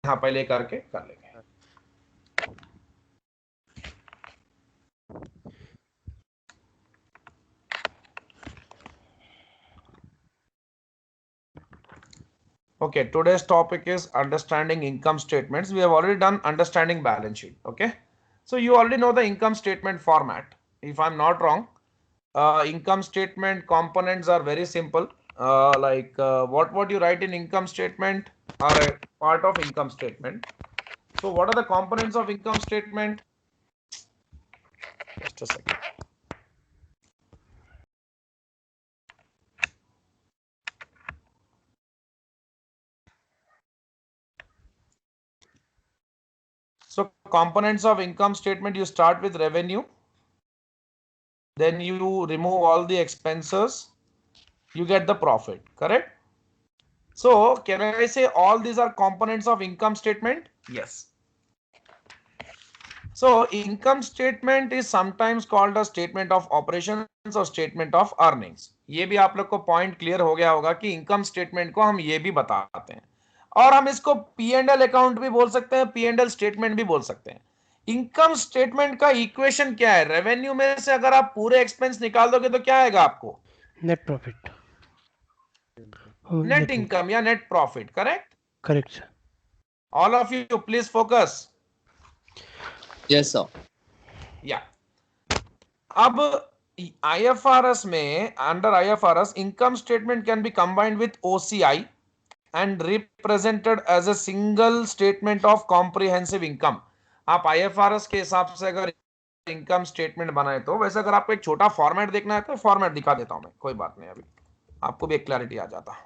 यहाँ पहले करके कर लेंगे। Okay, today's topic is understanding income statements. We have already done understanding balance sheet. Okay, so you already know the income statement format. If I'm not wrong, income statement components are very simple. What you write in income statement are a part of income statement. So what are the components of income statement? Just a second. So components of income statement, you start with revenue, then you remove all the expenses, you get the profit, correct? So can I say all these are components of income statement? Yes. So income statement is sometimes called a statement of operations or statement of earnings. ये भी आप लोग को point clear हो गया होगा कि income statement को हम ये भी बताते हैं, और हम इसको पी एंड एल अकाउंट भी बोल सकते हैं, पी एंड एल स्टेटमेंट भी बोल सकते हैं। इनकम स्टेटमेंट का इक्वेशन क्या है? रेवेन्यू में से अगर आप पूरे एक्सपेंस निकाल दोगे तो क्या आएगा आपको? नेट प्रॉफिट, नेट इनकम या net profit, correct? Correct sir. All of you please focus. Yes sir. या अब IFRS में, under IFRS, income statement can be combined with OCI and represented as a single statement of comprehensive income. आप IFRS के हिसाब से अगर income statement बनाए तो, वैसे अगर आपको एक छोटा फॉर्मेट देखना है तो फॉर्मेट दिखा देता हूं मैं, कोई बात नहीं, अभी आपको भी एक क्लैरिटी आ जाता।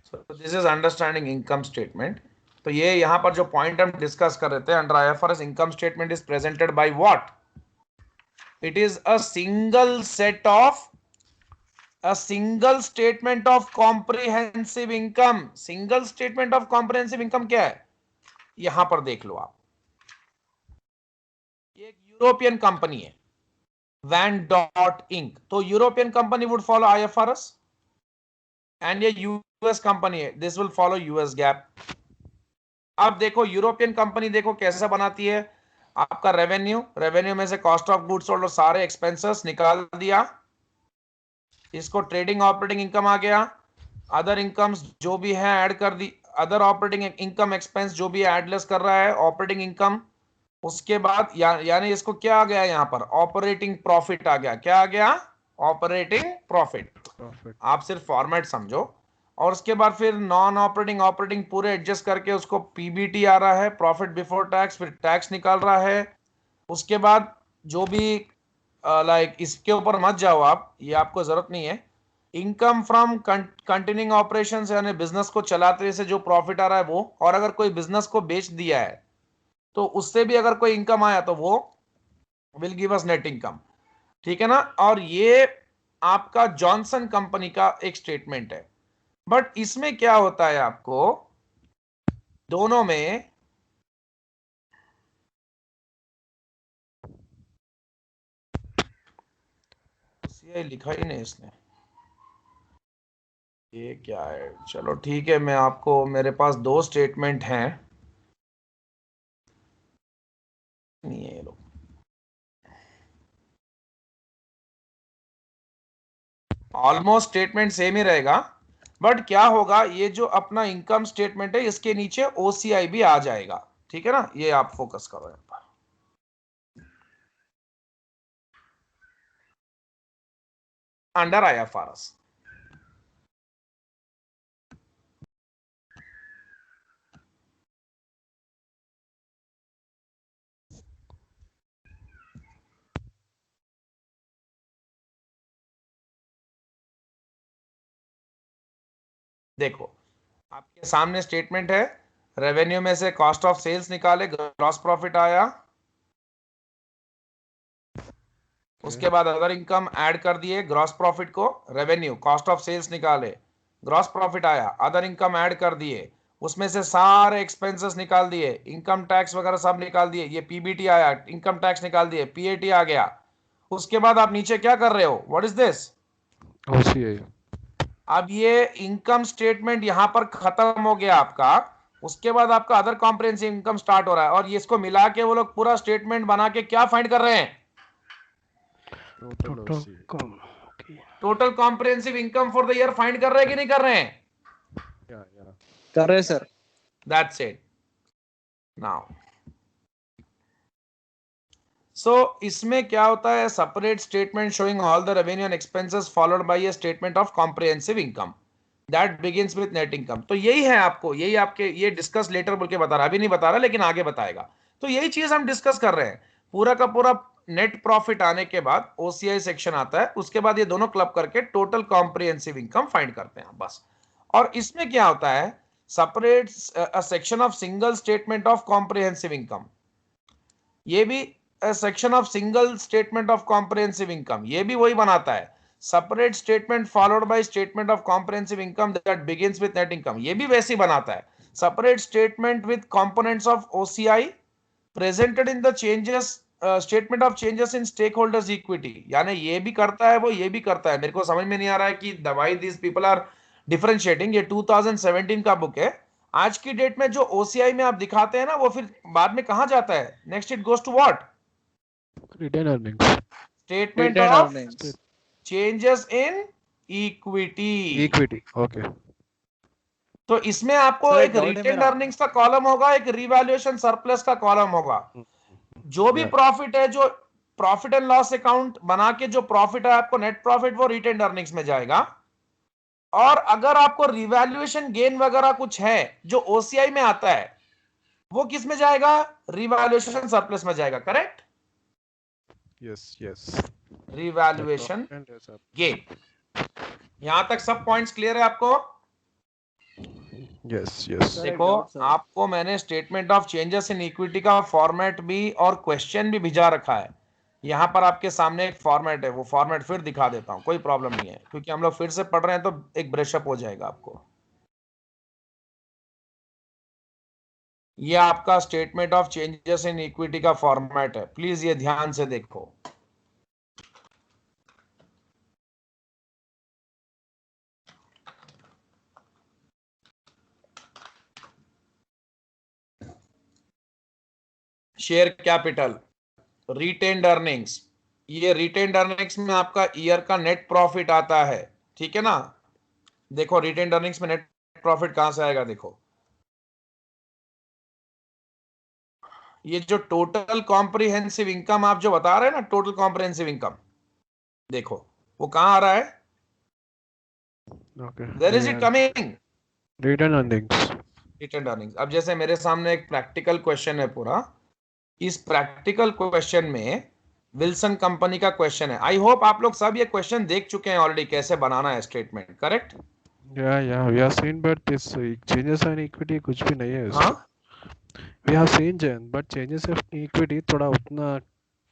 So this is understanding income statement. तो ये यहाँ पर जो पॉइंट हम डिस्कस कर रहे थे, under IFRS income statement is presented by what? It is a single statement of comprehensive income. Single statement of comprehensive income क्या है? यहां पर देख लो आप, ये एक यूरोपियन कंपनी है, वैन डॉट इंक, तो European company would follow IFRS, and ये यूएस कंपनी है, this will follow US gap. अब देखो यूरोपियन कंपनी देखो कैसे बनाती है, आपका रेवेन्यू में से कॉस्ट ऑफ गुड्स सोल्ड और सारे एक्सपेंसेस निकाल दिया, इसको ट्रेडिंग ऑपरेटिंग इनकम आ गया, अदर इनकम्स जो भी है ऐड कर दी, अदर ऑपरेटिंग इनकम एक्सपेंस जो भी एडलेस कर रहा है ऑपरेटिंग इनकम, उसके बाद यानी इसको क्या आ गया यहाँ पर? ऑपरेटिंग प्रॉफिट आ गया। क्या आ गया? Operating profit. आप सिर्फ फॉर्मेट समझो, और उसके बाद फिर नॉन ऑपरेटिंग ऑपरेटिंग पूरे एडजस्ट करके उसको पीबीटी आ रहा है, प्रॉफिट बिफोर टैक्स, फिर टैक्स निकाल रहा है। उसके बाद जो भी इसके ऊपर मत जाओ आप, ये आपको जरूरत नहीं है। इनकम फ्रॉम कंटिन्यूइंग ऑपरेशंस, यानी बिजनेस को चलाते से जो प्रॉफिट आ रहा है वो, और अगर कोई बिजनेस को बेच दिया है तो उससे भी अगर कोई इनकम आया तो वो will give us net income, ठीक है ना? और ये आपका जॉनसन कंपनी का एक स्टेटमेंट है। बट इसमें क्या होता है, आपको दोनों में लिखा ही नहीं इसने, ये क्या है? चलो ठीक है, मैं आपको, मेरे पास दो स्टेटमेंट हैं, नहीं है ये लोग, ऑलमोस्ट स्टेटमेंट सेम ही रहेगा, बट क्या होगा, ये जो अपना इनकम स्टेटमेंट है इसके नीचे OCI भी आ जाएगा, ठीक है ना? ये आप फोकस करो यहाँ पर, अंडर IFRS। देखो आपके सामने स्टेटमेंट है, रेवेन्यू में से कॉस्ट ऑफ सेल्स निकाले, ग्रॉस प्रॉफिट आया, उसके बाद अदर इनकम ऐड कर दिए, ग्रॉस प्रॉफिट को, रेवेन्यू कॉस्ट ऑफ सेल्स निकाले, ग्रॉस प्रॉफिट आया, अदर इनकम ऐड कर दिए, उसमें से सारे एक्सपेंसेस निकाल दिए, इनकम टैक्स वगैरह सब निकाल दिए, ये पीबीटी आया, इनकम टैक्स निकाल दिए, पीएटी आ गया। उसके बाद आप नीचे क्या कर रहे हो, व्हाट इज दिस, OCI। अब ये इनकम स्टेटमेंट यहां पर खत्म हो गया आपका। उसके बाद आपका अदर कॉम्प्रिहेंसिव इनकम स्टार्ट हो रहा है, और ये इसको मिला के वो लोग पूरा स्टेटमेंट बना के क्या फाइंड कर रहे हैं, total comprehensive income for the year find कर रहे हैं कि नहीं कर रहे हैं? कर रहे sir. That's it. Now, so इसमें क्या होता है, separate statement showing all the revenue and expenses followed by a statement of comprehensive income that begins with net income। तो यही है आपको, यही आपके ये डिस्कस लेटर बोल के बता रहा, अभी नहीं बता रहा लेकिन आगे बताएगा। तो यही चीज हम डिस्कस कर रहे हैं। पूरा का पूरा नेट प्रॉफिट आने के बाद ओसीआई सेक्शन आता है, उसके बाद ये दोनों क्लब करके टोटल कॉम्प्रिहेंसिव इनकम फाइंड करते हैं बस। और इसमें क्या होता है, separates a section of single statement of comprehensive income, ये भी a section of single statement of comprehensive income, ये भी वही बनाता है। separate statement followed by statement of comprehensive income that begins with net income, ये भी वैसे ही बनाता है। separate statement with components of OCI presented in the changes statement of changes in stakeholders equity, यानी ये भी करता है वो, ये भी करता है। मेरे को समझ में नहीं आ रहा है कि why these people are differentiating. ये 2017 का बुक है। आज की डेट में जो ओसीआई में आप दिखाते हैं ना, वो फिर बाद में कहां जाता है, next it goes to what, retain earnings, statement of changes in equity. Okay. तो इसमें आपको सर, एक doubt है रिटेन मेरा। अर्निंग्स का कॉलम होगा, एक रिवैल्यूएशन सरप्लस का कॉलम होगा। जो भी प्रॉफिट है, जो प्रॉफिट एंड लॉस अकाउंट बना के जो प्रॉफिट है आपको नेट प्रॉफिट, वो रिटेन अर्निंग्स में जाएगा। और अगर आपको रिवैल्यूएशन गेन वगैरह कुछ है जो ओसीआई में आता है, वो किस में जाएगा, रिवैल्यूएशन सरप्लस में जाएगा। Correct, yes. Revaluation gain. यहां तक सब पॉइंट्स क्लियर है आपको? यस। देखो आपको मैंने statement of changes in equity का फॉर्मेट भी और क्वेश्चन भी भिजा रखा है। यहां पर आपके सामने एक फॉर्मेट है, वो फॉर्मेट फिर दिखा देता हूं, कोई प्रॉब्लम नहीं है, क्योंकि हम लोग फिर से पढ़ रहे हैं तो एक ब्रशअप हो जाएगा आपको। ये आपका statement of changes in equity का फॉर्मेट है, प्लीज ये ध्यान से देखो। शेयर कैपिटल, रिटेन्ड अर्निंग्स, ये रिटेन्ड अर्निंग्स में आपका ईयर का नेट प्रॉफिट आता है, ठीक है ना। देखो रिटेन्ड अर्निंग्स में नेट प्रॉफिट कहां से आएगा, देखो ये जो टोटल कॉम्प्रिहेंसिव इनकम आप जो बता रहे हैं ना, टोटल कॉम्प्रिहेंसिव इनकम, देखो वो कहां आ रहा है, where is it coming, retain earnings. Retained earnings. अब जैसे मेरे सामने एक प्रैक्टिकल क्वेश्चन है पूरा, इस प्रैक्टिकल क्वेश्चन में विल्सन कंपनी का क्वेश्चन है। आई होप आप लोग सब ये क्वेश्चन देख चुके हैं ऑलरेडी, कैसे बनाना है स्टेटमेंट। करेक्ट, या we have seen, but this changes in equity कुछ भी नहीं है। हाँ we have seen Jain, but changes in equity थोड़ा उतना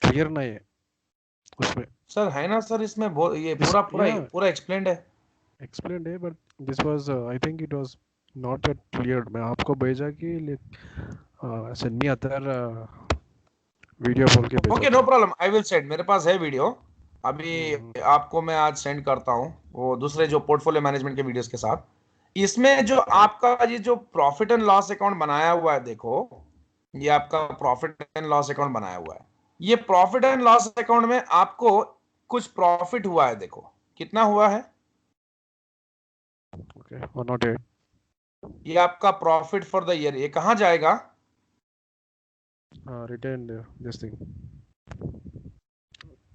क्लियर नहीं है उसमें। सर है ना सर, इसमें ये पूरा एक्सप्लेन्ड है। एक्सप्लेन्ड है, but this was I think it was not that clear. मैं आपको भेजा कि सेंड मी अदर वीडियो बोल के भेजा। Okay no problem, I will send, मेरे पास है वीडियो अभी आपको मैं आज सेंड करता हूं, वो दूसरे जो पोर्टफोलियो मैनेजमेंट के वीडियोस के साथ। इसमें जो आपका ये जो प्रॉफिट एंड लॉस अकाउंट बनाया हुआ है, देखो ये आपका प्रॉफिट एंड लॉस अकाउंट बनाया हुआ है। ये प्रॉफिट एंड लॉस अकाउंट में आपको कुछ प्रॉफिट हुआ है, देखो कितना हुआ है, ओके 108। ये आपका प्रॉफिट फॉर द ईयर, ये कहां जाएगा, retain this thing,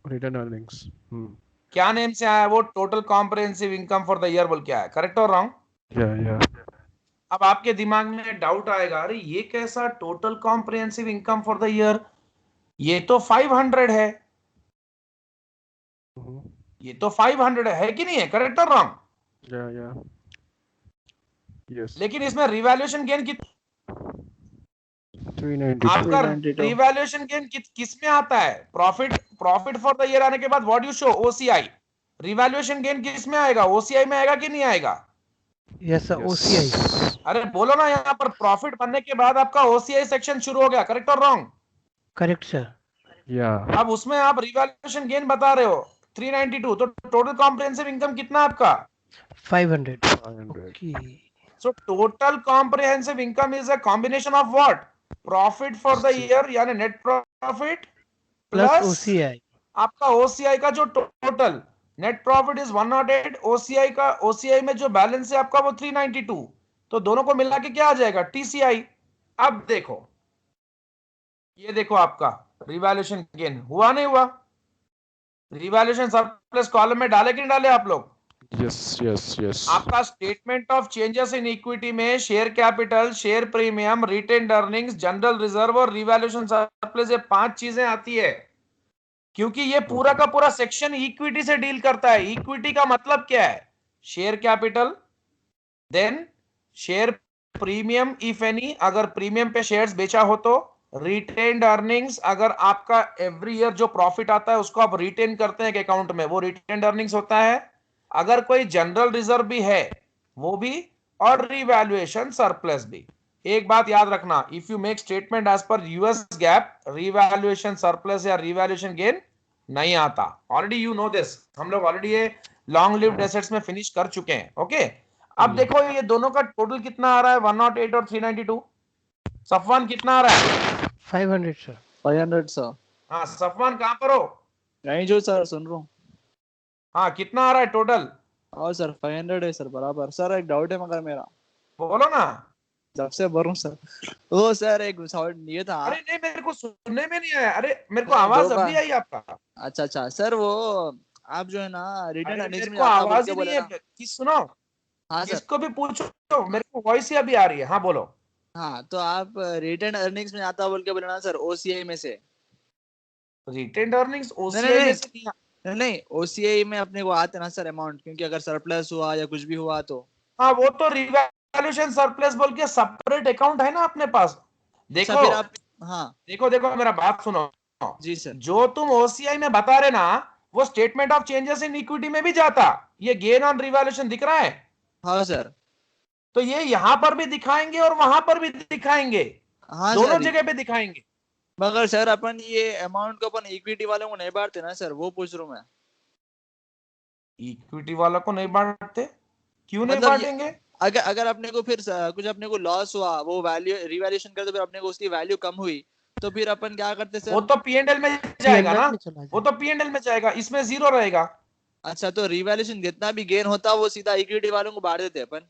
retain earnings. क्या नेम से आया, वो total comprehensive income for the year बोल के आया। करेक्ट और रॉन्ग? या अब आपके दिमाग में डाउट आएगा, अरे ये कैसा total comprehensive income for the year, ये तो 500 है, ये तो 500 है कि नहीं है। करेक्ट और रॉन्ग? या Yes. लेकिन इसमें रिवैल्यूएशन गेन कितना 392. आपका 392. रिवैल्यूएशन गेन किस में आता है? प्रॉफिट फॉर द ईयर आने के बाद what you show? OCI. Revaluation gain किस में आएगा? ओसीआई में आएगा कि नहीं आएगा? Yes sir, OCI. अरे बोलो ना, यहाँ पर प्रॉफिट बनने के बाद आपका ओसीआई सेक्शन शुरू हो गया, करेक्ट और रॉन्ग? Correct sir. Yeah. अब उसमें आप रिवैल्यूएशन गेन बता रहे हो 392, तो टोटल कॉम्प्रिहेंसिव इनकम कितना आपका? 500। 500. Okay. So total comprehensive income is a combination of what? Profit for the year यानी net profit plus plus OCI. आपका OCI का जो total net profit is 108, OCI में जो बैलेंस है आपका वो 392, तो दोनों को मिला के क्या आ जाएगा? TCI। अब देखो, ये देखो आपका रिवैल्यूएशन गेन हुआ नहीं हुआ? रिवैल्यूएशन सरप्लस कॉलम में डाले कि नहीं डाले आप लोग? Yes. आपका statement of changes in equity में share capital, share premium, retained earnings, general reserve और रिवैल्यूएशन सरप्लस, ये 5 चीजें आती है, क्योंकि ये पूरा का पूरा सेक्शन इक्विटी से डील करता है। इक्विटी का मतलब क्या है? Share capital, then share premium if any, अगर प्रीमियम पे शेयर्स बेचा हो तो, रिटेन्ड अर्निंग्स, अगर आपका एवरी ईयर जो प्रॉफिट आता है उसको आप रिटेन करते हैं अकाउंट में, वो रिटेन्ड अर्निंग्स होता है, अगर कोई जनरल रिजर्व भी है वो भी, और रिवैल्यूएशन सरप्लस भी। एक बात याद रखना, if you make statement as per US GAAP, revaluation surplus या रिवैल्यूएशन गेन नहीं आता। ऑलरेडी यू नो दिस, हम लोग ऑलरेडी ये लॉन्ग लिव्ड एसेट्स में फिनिश कर चुके हैं। ओके, अब देखो ये दोनों का टोटल कितना आ रहा है? 108 और 392। सफवान कितना आ रहा है? 500 सर। 500 सर। हाँ सफवान कहां पर हो? नहीं जो सर, सुन रहा हूँ। हाँ कितना आ रहा है टोटल? और सर 500 है सर, बराबर। सर एक डाउट है मगर मेरा, बोलो ना। जब से भरूं सर। वो सर एक ये था। अरे नहीं, मेरे को सुनने में नहीं आया। अरे मेरे को आवाज अभी आई आपका। अच्छा सर, वो आप जो है ना रिटर्न अरे अर्निंग्स मेरे में को आता आवाज बोल ही के नहीं बोले है ना। कि सुनो, हाँ सर। किसको भी पूछो, मेरे को वॉइस ही अभी आ रही है। हाँ बोलो। हाँ तो आप रिटर्न अर्निंग्स में आता बोल के बोले ना सर, ओसीआई में से। रिटेन्ड अर्निंग्स नहीं ओसीआई नहीं में से नहीं नहीं नहीं, ओसीआई में अपने को आते ना सर अमाउंट, क्योंकि अगर सरप्लस हुआ या कुछ भी हुआ तो। हाँ वो तो रिवैल्यूएशन सरप्लस बोल के सेपरेट अकाउंट है ना अपने पास। अच्छा देखो फिर आप। हाँ देखो मेरा बात सुनो। जी सर। जो तुम ओसीआई में बता रहे ना, वो statement of changes in equity में भी जाता। ये गेन ऑन रिवैल्यूएशन दिख रहा है, हाँ सर। तो ये यहां पर भी दिखाएंगे और वहां पर भी दिखाएंगे, हाँ दोनों सर, जगह पे दिखाएंगे। मगर सर अपन ये अमाउंट को अपन इक्विटी वालों को नहीं बांटते ना सर, वो पूछ रहा हूँ मैं। इक्विटी वाला को नहीं बांटते? क्यों नहीं मतलब बांटेंगे? अगर अगर अपने को फिर कुछ अपने को लॉस हुआ, वो वैल्यू रिवैल्यूएशन करते फिर अपने को उसकी वैल्यू कम हुई, तो फिर अपन क्या करते सर? वो तो पीएनएल में जाएगा ना, में चला वो जाए। तो पीएनएल में जाएगा, इसमें जीरो रहेगा। अच्छा, तो रिवैल्यूएशन जितना भी गेन होता वो सीधा इक्विटी वालों को बांट देते अपन।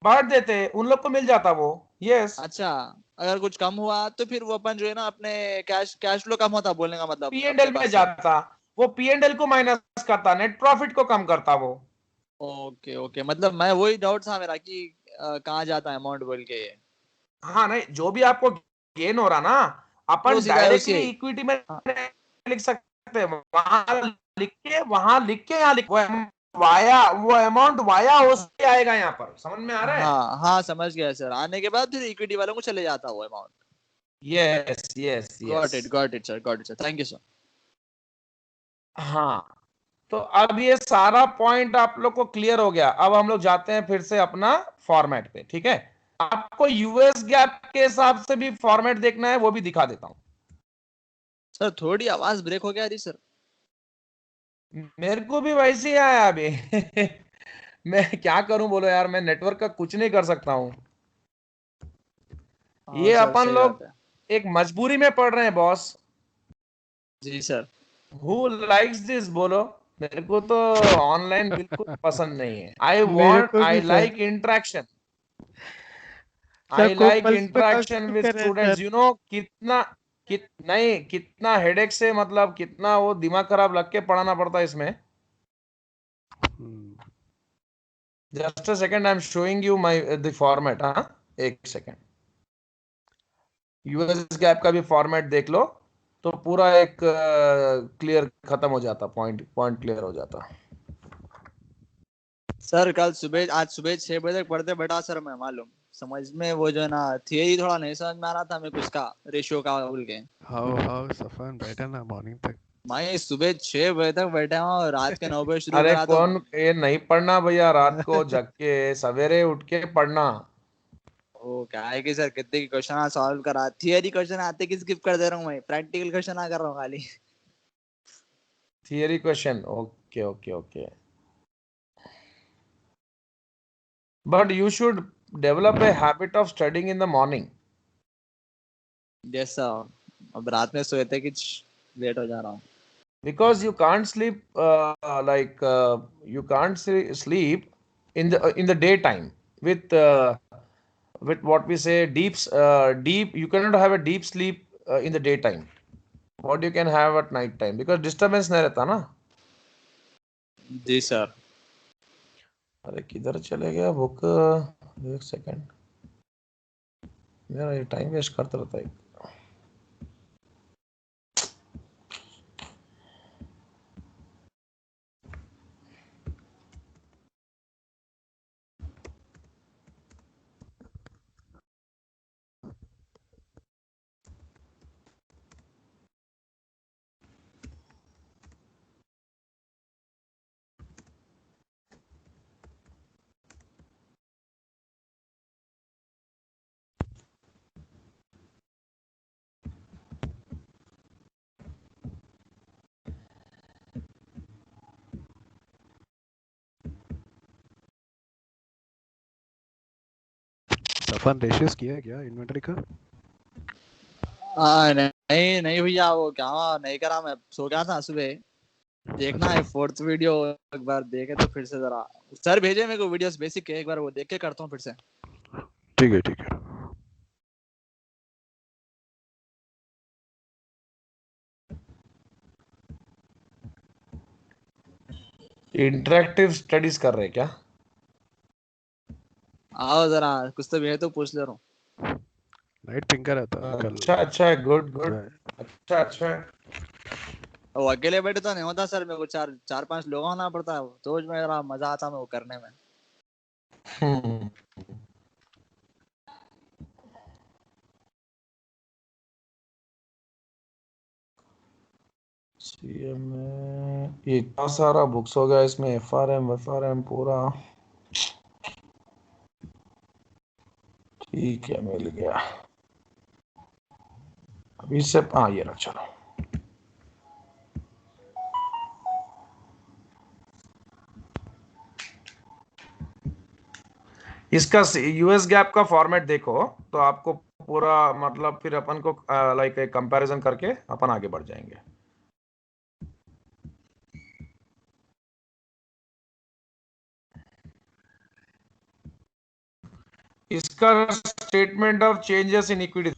बांट देते, उन लोग को मिल जाता वो। यस, अच्छा, अगर कुछ कम हुआ तो फिर वो अपन जो है ना अपने कैश फ्लो कम होता बोलने का मतलब अपने पीएनएल में पास से। जाता, वो पीएनएल को माइनस करता, नेट प्रॉफिट को कम करता वो। ओके ओके, मतलब मैं वही डाउट था मेरा कि कहाँ जाता है अमाउंट बोल के ये। हाँ नहीं, जो भी आपको गेन हो रहा ना, वो अपन सीधा डायरेक्टली OCI। इक्विटी में हाँ लिख सकते हैं, वहां लिख के यहाँ लिख, वो अमाउंट वाया ओसीआई आएगा यहाँ पर। समझ में आ रहा है? हाँ हाँ, समझ गया सर। आने के बाद फिर इक्विटी वालों को चले जाता वो amount. Yes yes yes. Got it sir, thank you sir. हाँ, तो अब ये सारा पॉइंट आप लोग को क्लियर हो गया। अब हम लोग जाते हैं फिर से अपना फॉर्मेट पे, ठीक है? आपको यूएस गैप के हिसाब से भी फॉर्मेट देखना है, वो भी दिखा देता हूं। सर थोड़ी आवाज ब्रेक हो गया रही सर। मेरे को भी वैसे ही आया अभी मैं क्या करूं बोलो यार, मैं नेटवर्क का कुछ नहीं कर सकता हूं। ये सर, अपन सही लोग बात है। एक मजबूरी में पढ़ रहे हैं boss. Ji sir. Who likes this बोलो? मेरे को तो ऑनलाइन बिल्कुल पसंद नहीं है। मेरे को आई भी sir. Like interaction, sir I को लाइक पल्स पे इंटरेक्शन काम विद कर रहे हैं स्टूडेंट्स। सर। यू नो कितना हेडेक से, मतलब कितना वो दिमाग खराब लग के पढ़ाना पड़ता है इसमें। Just a second, I am showing you my the format. हाँ एक सेकंड, यूएस गैप का भी फॉर्मेट देख लो, तो पूरा एक क्लियर खत्म हो जाता, पॉइंट क्लियर हो जाता। सर कल सुबह आज सुबह 6 बजे तक पढ़ते बैठा सर मैं मालूम समझ में वो जो है ना थियरी थोड़ा नहीं समझ में आ रहा था मैं कुछ का रेशियो का बोल के हाउ सफान बैठा ना मॉर्निंग तक। मैं सुबह 6 बजे तक बैठा हूँ रात के 9 बजे शुरू अरे करा तो कौन ये नहीं पढ़ना भैया, रात को जग के सवेरे उठ के पढ़ना। ओ क्या है कि सर कितने की क्वेश्चन सॉल्व करा थियरी क्वेश्चन आते कि स्किप कर दे रहा हूँ मैं प्रैक्टिकल क्वेश्चन आ कर रहा हूँ खाली theory question, okay okay okay. But you should develop a habit of studying in the morning. जैसा अब रात में सोए थे कि लेट हो जा रहा हूँ Because you can't sleep you can't sleep in the daytime with what we say deep. You cannot have a deep sleep in the daytime. What you can have at night time, because disturbance नहीं रहता ना। जी sir अरे किधर चले गया book, एक second, मेरा ये टाइम वेस्ट करता रहता है। सफान रेशियोस किया है क्या इन्वेंटरी का? नहीं नहीं भैया वो क्या नहीं करा मैं सो गया था सुबह देखना है फोर्थ वीडियो एक बार देखे तो फिर से जरा सर भेजे मेरे को वीडियोस बेसिक के एक बार वो देख के करता हूँ फिर से ठीक है ठीक है। इंटरेक्टिव स्टडीज कर रहे हैं क्या? आओ जरा कुछ तो भेज तो पूछ ले रहा हूँ नाइट पिंकर रहता है कल। अच्छा अच्छा है, गुड गुड, जो है। अच्छा अच्छा है। वो अकेले बैठे तो नहीं होता सर मेरे को चार चार पांच लोग होना पड़ता है तो मेरा मजा आता है वो करने में हम्म। CMA इतना सारा बुक्स हो गया इसमें, FRM पूरा। ठीक है मिल गया अभी से। हाँ ये रहा, चलो। इसका यूएस गैप का फॉर्मेट देखो तो आपको पूरा मतलब फिर अपन को लाइक एक कंपैरिजन करके अपन आगे बढ़ जाएंगे। इसका statement of changes in equity.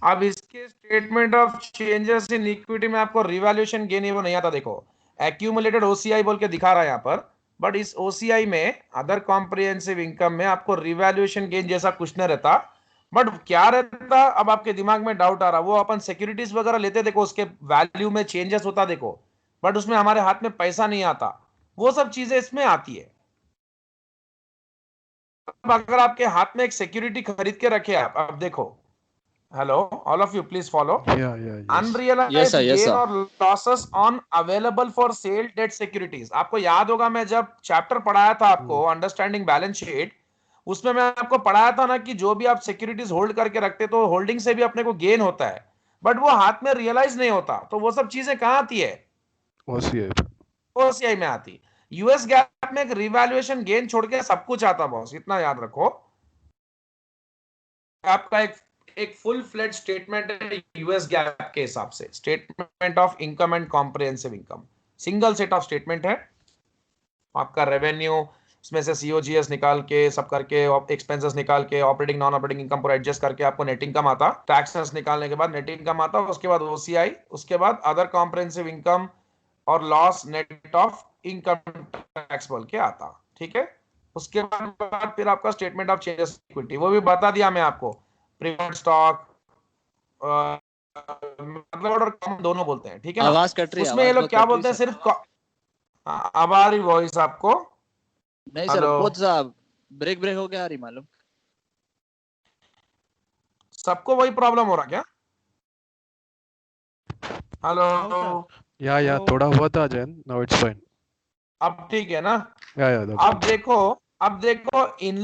अब इसके statement of changes in equity में आपको रिवैल्यूएशन गेन वो नहीं आता। देखो एक्यूमुलेटेड ओसीआई बोल के दिखा रहा है यहाँ पर, बट इस ओसीआई में अदर कॉम्प्रिहेंसिव इनकम में आपको रिवैल्यूएशन गेन जैसा कुछ नहीं रहता। बट क्या रहता, अब आपके दिमाग में डाउट आ रहा, वो अपन सिक्योरिटीज वगैरह लेते देखो उसके वैल्यू में चेंजेस होता देखो, बट उसमें हमारे हाथ में पैसा नहीं आता। वो सब चीजें इसमें आती है। अब अगर आपके हाथ में एक सिक्योरिटी खरीद के रखे आप, अब देखो, hello all of you please follow. Yeah yes. Unrealised yes gain sir और losses on available for sale debt securities. आपको याद होगा मैं जब चैप्टर पढ़ाया था आपको अंडरस्टैंडिंग बैलेंस शीट, उसमें मैं आपको पढ़ाया था ना कि जो भी आप सिक्योरिटीज होल्ड करके रखते तो होल्डिंग से भी अपने को गेन होता है, बट वो हाथ में रियलाइज नहीं होता। तो वो सब चीजें कहां आती है? ओसीआई। ओसीआई में आती। यूएस गैप में एक रिवैल्यूएशन गेन छोड़ के सब कुछ आता बॉस, इतना याद रखो। आपका एक फुल फ्लेड स्टेटमेंट है यूएस गैप के हिसाब से, statement of income and comprehensive income, single set of statement है। आपका रेवेन्यू उसमें से सीओजीएस निकाल के सब करके, एक्सपेंसेस निकाल के, ऑपरेटिंग नॉन ऑपरेटिंग इनकम पूरा एडजस्ट करके आपको नेट इनकम आता। टैक्सेस निकालने के बाद नेट इनकम आता, उसके बाद ओसीआई, उसके बाद अदर कॉम्प्रिहेंसिव इनकम और loss net of income tax बोल के आता। ठीक है, उसके बाद फिर आपका स्टेटमेंट ऑफ चेंजेस इक्विटी, वो भी बता दिया मैं आपको। प्रीफर्ड स्टॉक मतलब और कम दोनों बोलते हैं, ठीक है ना। आवाज कट रही है उसमें ये आवाज लोग बहुत क्या कट रही बोलते हैं, सर सिर्फ अब आ रही वॉइस आपको? नहीं सर, हेलो, बहुत सा ब्रेक हो गया रही मालूम। सबको वही प्रॉब्लम हो रहा क्या? Hello, No, sir. या तो थोड़ा हुआ था जैन, नाउ इट्स फाइन। अब ठीक है ना? या दैट्स अब देखो, अब देखो, इन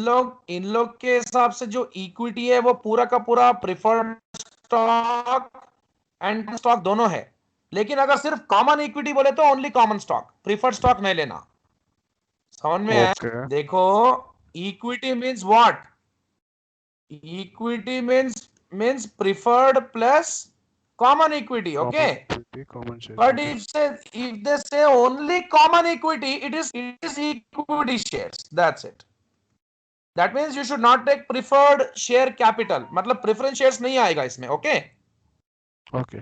लोग के हिसाब से जो इक्विटी है वो पूरा का पूरा प्रिफर्ड स्टॉक एंड स्टॉक दोनों है। लेकिन अगर सिर्फ कॉमन इक्विटी बोले तो only common stock, preferred stock नहीं लेना। समझ में आया? ओके। देखो, equity means what? Equity means preferred plus common equity, okay? Common share, But okay. if they say only common equity, it is equity shares. That's it. That means you should not take preferred share capital. मतलब preference shares नहीं आएगा इसमें, okay? Okay.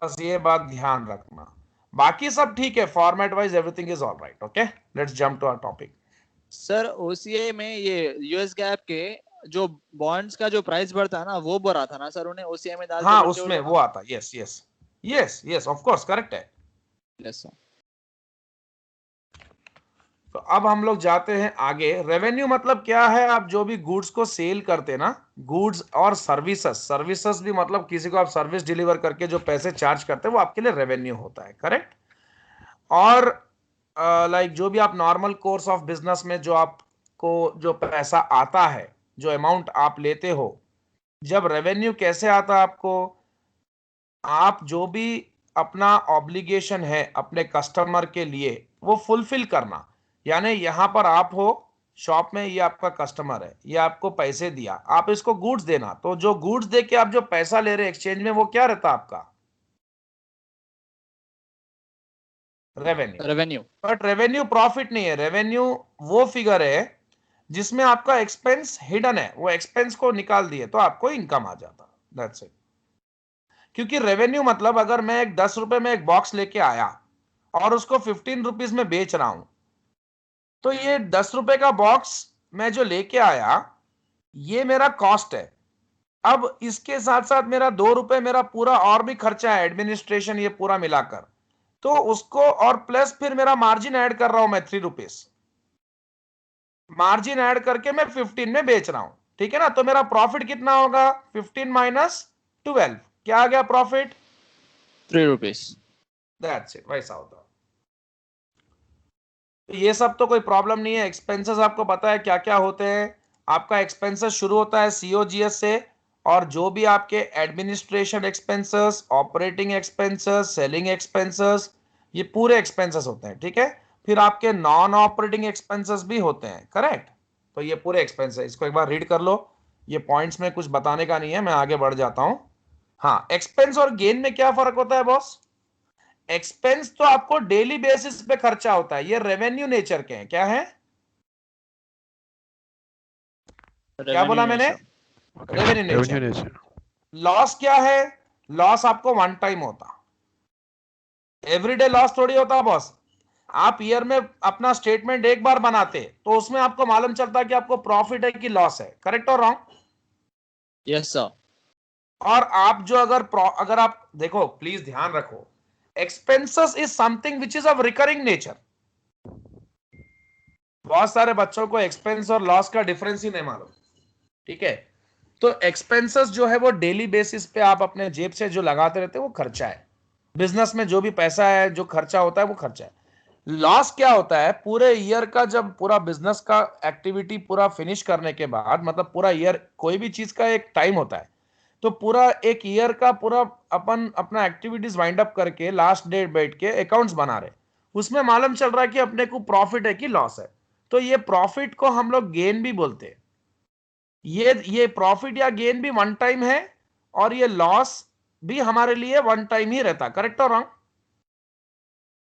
बस ये बात ध्यान रखना। बाकी सब ठीक है, format wise everything is all right, okay? Let's jump to our topic. Sir OCA में ये यूएस गैप के जो बॉन्ड्स का जो प्राइस बढ़ता है ना, वो बढ़ा था ना सर, उन्हें ओसीए में डाल के हाँ, बढ़ के उसमें वो आता, yes yes yes yes, of course, correct है। Yes sir. तो अब हम लोग जाते हैं आगे। रेवेन्यू मतलब क्या है? आप जो भी गुड्स को सेल करते हैं ना, गुड्स और सर्विसेज, सर्विसेज भी मतलब किसी को आप सर्विस डिलीवर करके जो पैसे चार्ज करते हैं वो आपके लिए रेवेन्यू होता है, करेक्ट? और लाइक जो भी आप नॉर्मल कोर्स ऑफ बिजनेस में जो आपको जो पैसा आता है, जो अमाउंट आप लेते हो, जब रेवेन्यू कैसे आता है आपको? आप जो भी अपना ऑब्लिगेशन है अपने कस्टमर के लिए वो फुलफिल करना। यानी यहां पर आप हो शॉप में, ये आपका कस्टमर है, ये आपको पैसे दिया, आप इसको गुड्स देना, तो जो गुड्स दे के आप जो पैसा ले रहे हैं एक्सचेंज में, वो क्या रहता है आपका? Revenue. Revenue. But revenue profit नहीं है। रेवेन्यू वो फिगर है जिसमें आपका एक्सपेंस हिडन है, वो एक्सपेंस को निकाल दिए तो आपको इनकम आ जाता। That's it. क्योंकि रेवेन्यू मतलब अगर मैं एक 10 रुपए में एक बॉक्स लेके आया और उसको 15 रुपीज में बेच रहा हूं, तो ये 10 रुपए का बॉक्स मैं जो लेके आया, ये मेरा कॉस्ट है। अब इसके साथ साथ मेरा 2 रुपए मेरा पूरा और भी खर्चा है, एडमिनिस्ट्रेशन, ये पूरा मिलाकर, तो उसको और प्लस फिर मेरा मार्जिन ऐड कर रहा हूं मैं 3 रुपीज, मार्जिन ऐड करके मैं 15 में बेच रहा हूं, ठीक है ना? तो मेरा प्रॉफिट कितना होगा? 15 माइनस 12, क्या आ गया प्रॉफिट? 3 रुपीज। दैट्स इट, वैसा होता है। तो ये सब तो कोई प्रॉब्लम नहीं है। एक्सपेंसेस आपको पता है क्या क्या होते हैं। आपका एक्सपेंसेस शुरू होता है सीओजीएस से, और जो भी आपके administration expenses, operating expenses, selling expenses, ये पूरे एक्सपेंसेस होते हैं, ठीक है? फिर आपके नॉन ऑपरेटिंग एक्सपेंसेस भी होते हैं, करेक्ट? तो ये पूरे एक्सपेंसेस, इसको एक बार रीड कर लो। ये पॉइंट्स में कुछ बताने का नहीं है, मैं आगे बढ़ जाता हूं। हाँ, एक्सपेंस और गेन में क्या फर्क होता है बॉस? एक्सपेंस तो आपको डेली बेसिस पे खर्चा होता है, ये रेवेन्यू नेचर के हैं। क्या है? क्या बोला मैंने? Revenue revenue nature. Nature. Loss क्या है? लॉस आपको वन टाइम होता, एवरीडे लॉस थोड़ी होता बॉस। आप ईयर में अपना स्टेटमेंट एक बार बनाते तो उसमें आपको मालूम चलता कि आपको प्रॉफिट है कि लॉस है, करेक्ट और रॉन्ग? Yes sir. और आप जो अगर आप देखो, प्लीज ध्यान रखो, expenses is something which is of recurring nature. बहुत सारे बच्चों को एक्सपेंस और लॉस का डिफरेंस ही नहीं मालूम, ठीक है? तो एक्सपेंसेस जो है वो डेली बेसिस पे आप अपने जेब से जो लगाते रहते हैं वो खर्चा है। बिजनेस में जो भी पैसा है, जो खर्चा होता है वो खर्चा है। लॉस क्या होता है? पूरे ईयर का जब पूरा बिजनेस का एक्टिविटी पूरा फिनिश करने के बाद, मतलब पूरा ईयर, कोई भी चीज का एक टाइम होता है, तो पूरा एक ईयर का पूरा अपन अपना एक्टिविटीज वाइंड अप करके लास्ट डेट बैठ के अकाउंट्स बना रहे, उसमें मालूम चल रहा है कि अपने को प्रॉफिट है कि लॉस है। तो ये प्रॉफिट को हम लोग गेन भी बोलते हैं। ये प्रॉफिट या गेन भी वन टाइम है, और ये लॉस भी हमारे लिए वन टाइम ही रहता, करेक्ट और रॉन्ग?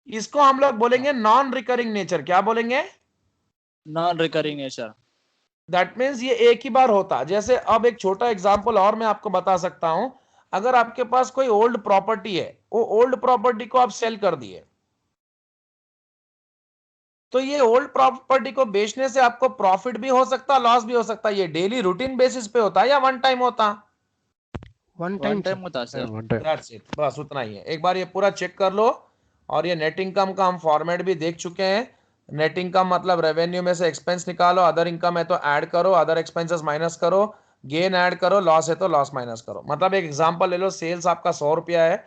इसको हम लोग बोलेंगे नॉन रिकरिंग नेचर। क्या बोलेंगे? Non recurring nature. That means ये एक ही बार होता। जैसे अब एक छोटा एग्जांपल और मैं आपको बता सकता हूं। अगर आपके पास कोई ओल्ड प्रॉपर्टी है, वो ओल्ड प्रॉपर्टी को आप सेल कर दिए, तो ये ओल्ड प्रॉपर्टी को बेचने से आपको प्रॉफिट भी हो सकता, लॉस भी हो सकता। ये डेली रूटीन बेसिस पे होता है या वन टाइम होता? One one time, sir. Time होता है sir. One time. That's it, बस उतना ही है। एक बार ये पूरा चेक कर लो। और ये नेट इनकम का हम फॉर्मेट भी देख चुके हैं, नेट इनकम मतलब रेवेन्यू में से एक्सपेंस निकालो, अदर इनकम है तो ऐड करो, अदर एक्सपेंसेस माइनस करो, गेन ऐड करो, लॉस है तो लॉस माइनस करो। मतलब एक एग्जांपल ले लो, सेल्स आपका 100 रुपया है,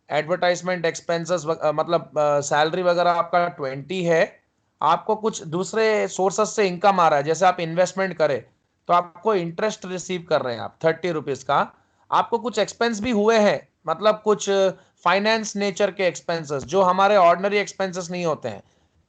एडवर्टाइजमेंट एक्सपेंसेस मतलब सैलरी वगैरह आपका 20 है, आपको कुछ दूसरे सोर्सेस से इनकम आ रहा है, जैसे आप इन्वेस्टमेंट करें तो आपको इंटरेस्ट रिसीव कर रहे हैं आप 30 रुपीज का, आपको कुछ एक्सपेंस भी हुए हैं, मतलब कुछ फाइनेंस नेचर के एक्सपेंसेस जो हमारे ऑर्डिनरी एक्सपेंसेस नहीं होते हैं,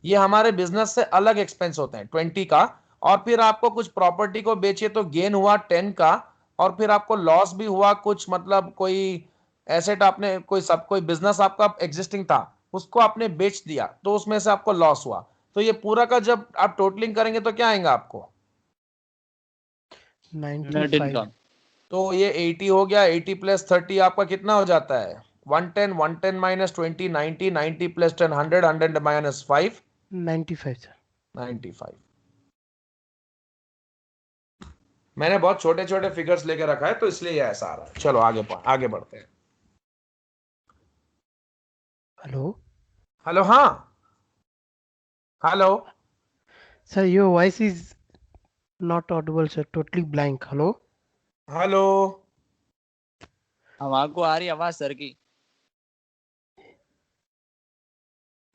ये हमारे बिजनेस से अलग एक्सपेंस होते हैं 20 का, और फिर आपको कुछ प्रॉपर्टी को बेचिए तो गेन हुआ 10 का, और फिर आपको लॉस भी हुआ कुछ, मतलब कोई एसेट आपने कोई बिजनेस आपका एग्जिस्टिंग था उसको आपने बेच दिया तो उसमें से आपको लॉस हुआ, तो ये पूरा का जब आप टोटलिंग करेंगे तो क्या आएगा आपको? नेट 95. इनकम। तो ये 80 हो गया, 80 प्लस 30 आपका कितना हो जाता है? 110, 110 माइनस 20, 90, 90 प्लस 10, 100, 100 माइनस 5, 95 sir. 95। मैंने बहुत छोटे छोटे फिगर्स लेके रखा है तो इसलिए ये ऐसा आ रहा है। चलो आगे बढ़ते हैं। Hello. हेलो, हाँ hello. Sir, your voice is not audible sir. Totally blank. Hello. Hello, हमको आ रही आवाज सर की।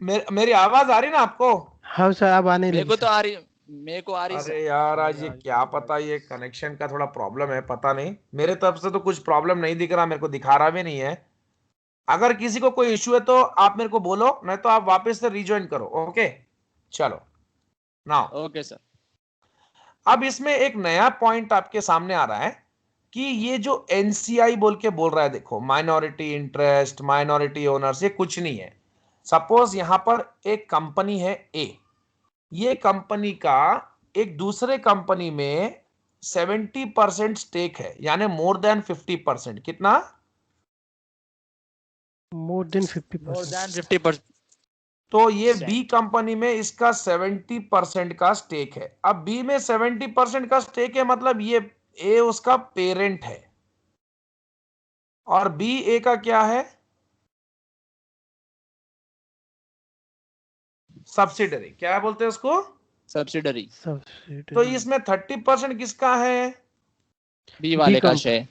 मेरी आवाज आ रही ना आपको? हाँ सर, अब आने मेरे लगी को तो सर. आ रही, मेरे को आ रही सर। अरे यार, आज ये क्या पता, ये कनेक्शन का थोड़ा प्रॉब्लम है, पता नहीं, मेरे तरफ से तो कुछ प्रॉब्लम नहीं दिख रहा, मेरे को दिखा रहा भी नहीं है। अगर किसी को कोई इश्यू है तो आप मेरे को बोलो, नहीं तो आप वापस से रिज्वाइन करो। ओके, चलो नाउ। Okay sir. अब इसमें एक नया पॉइंट आपके सामने आ रहा है कि ये जो एनसीआई बोल के बोल रहा है, देखो माइनॉरिटी इंटरेस्ट, माइनॉरिटी ओनर्स, ये कुछ नहीं है। सपोज यहां पर एक कंपनी है ए, ये कंपनी का एक दूसरे कंपनी में 70% स्टेक है, यानी मोर देन 50%। कितना? More than मोर 50%. देन 50%। तो ये बी कंपनी में इसका 70% का स्टेक है। अब बी में 70% का स्टेक है, मतलब ये ए उसका पेरेंट है, और बी ए का क्या है? सब्सिडरी। क्या बोलते हैं उसको? सब्सिडरी। तो Subsidiary. इसमें 30% किसका है? बी B वाले का company. शेयर।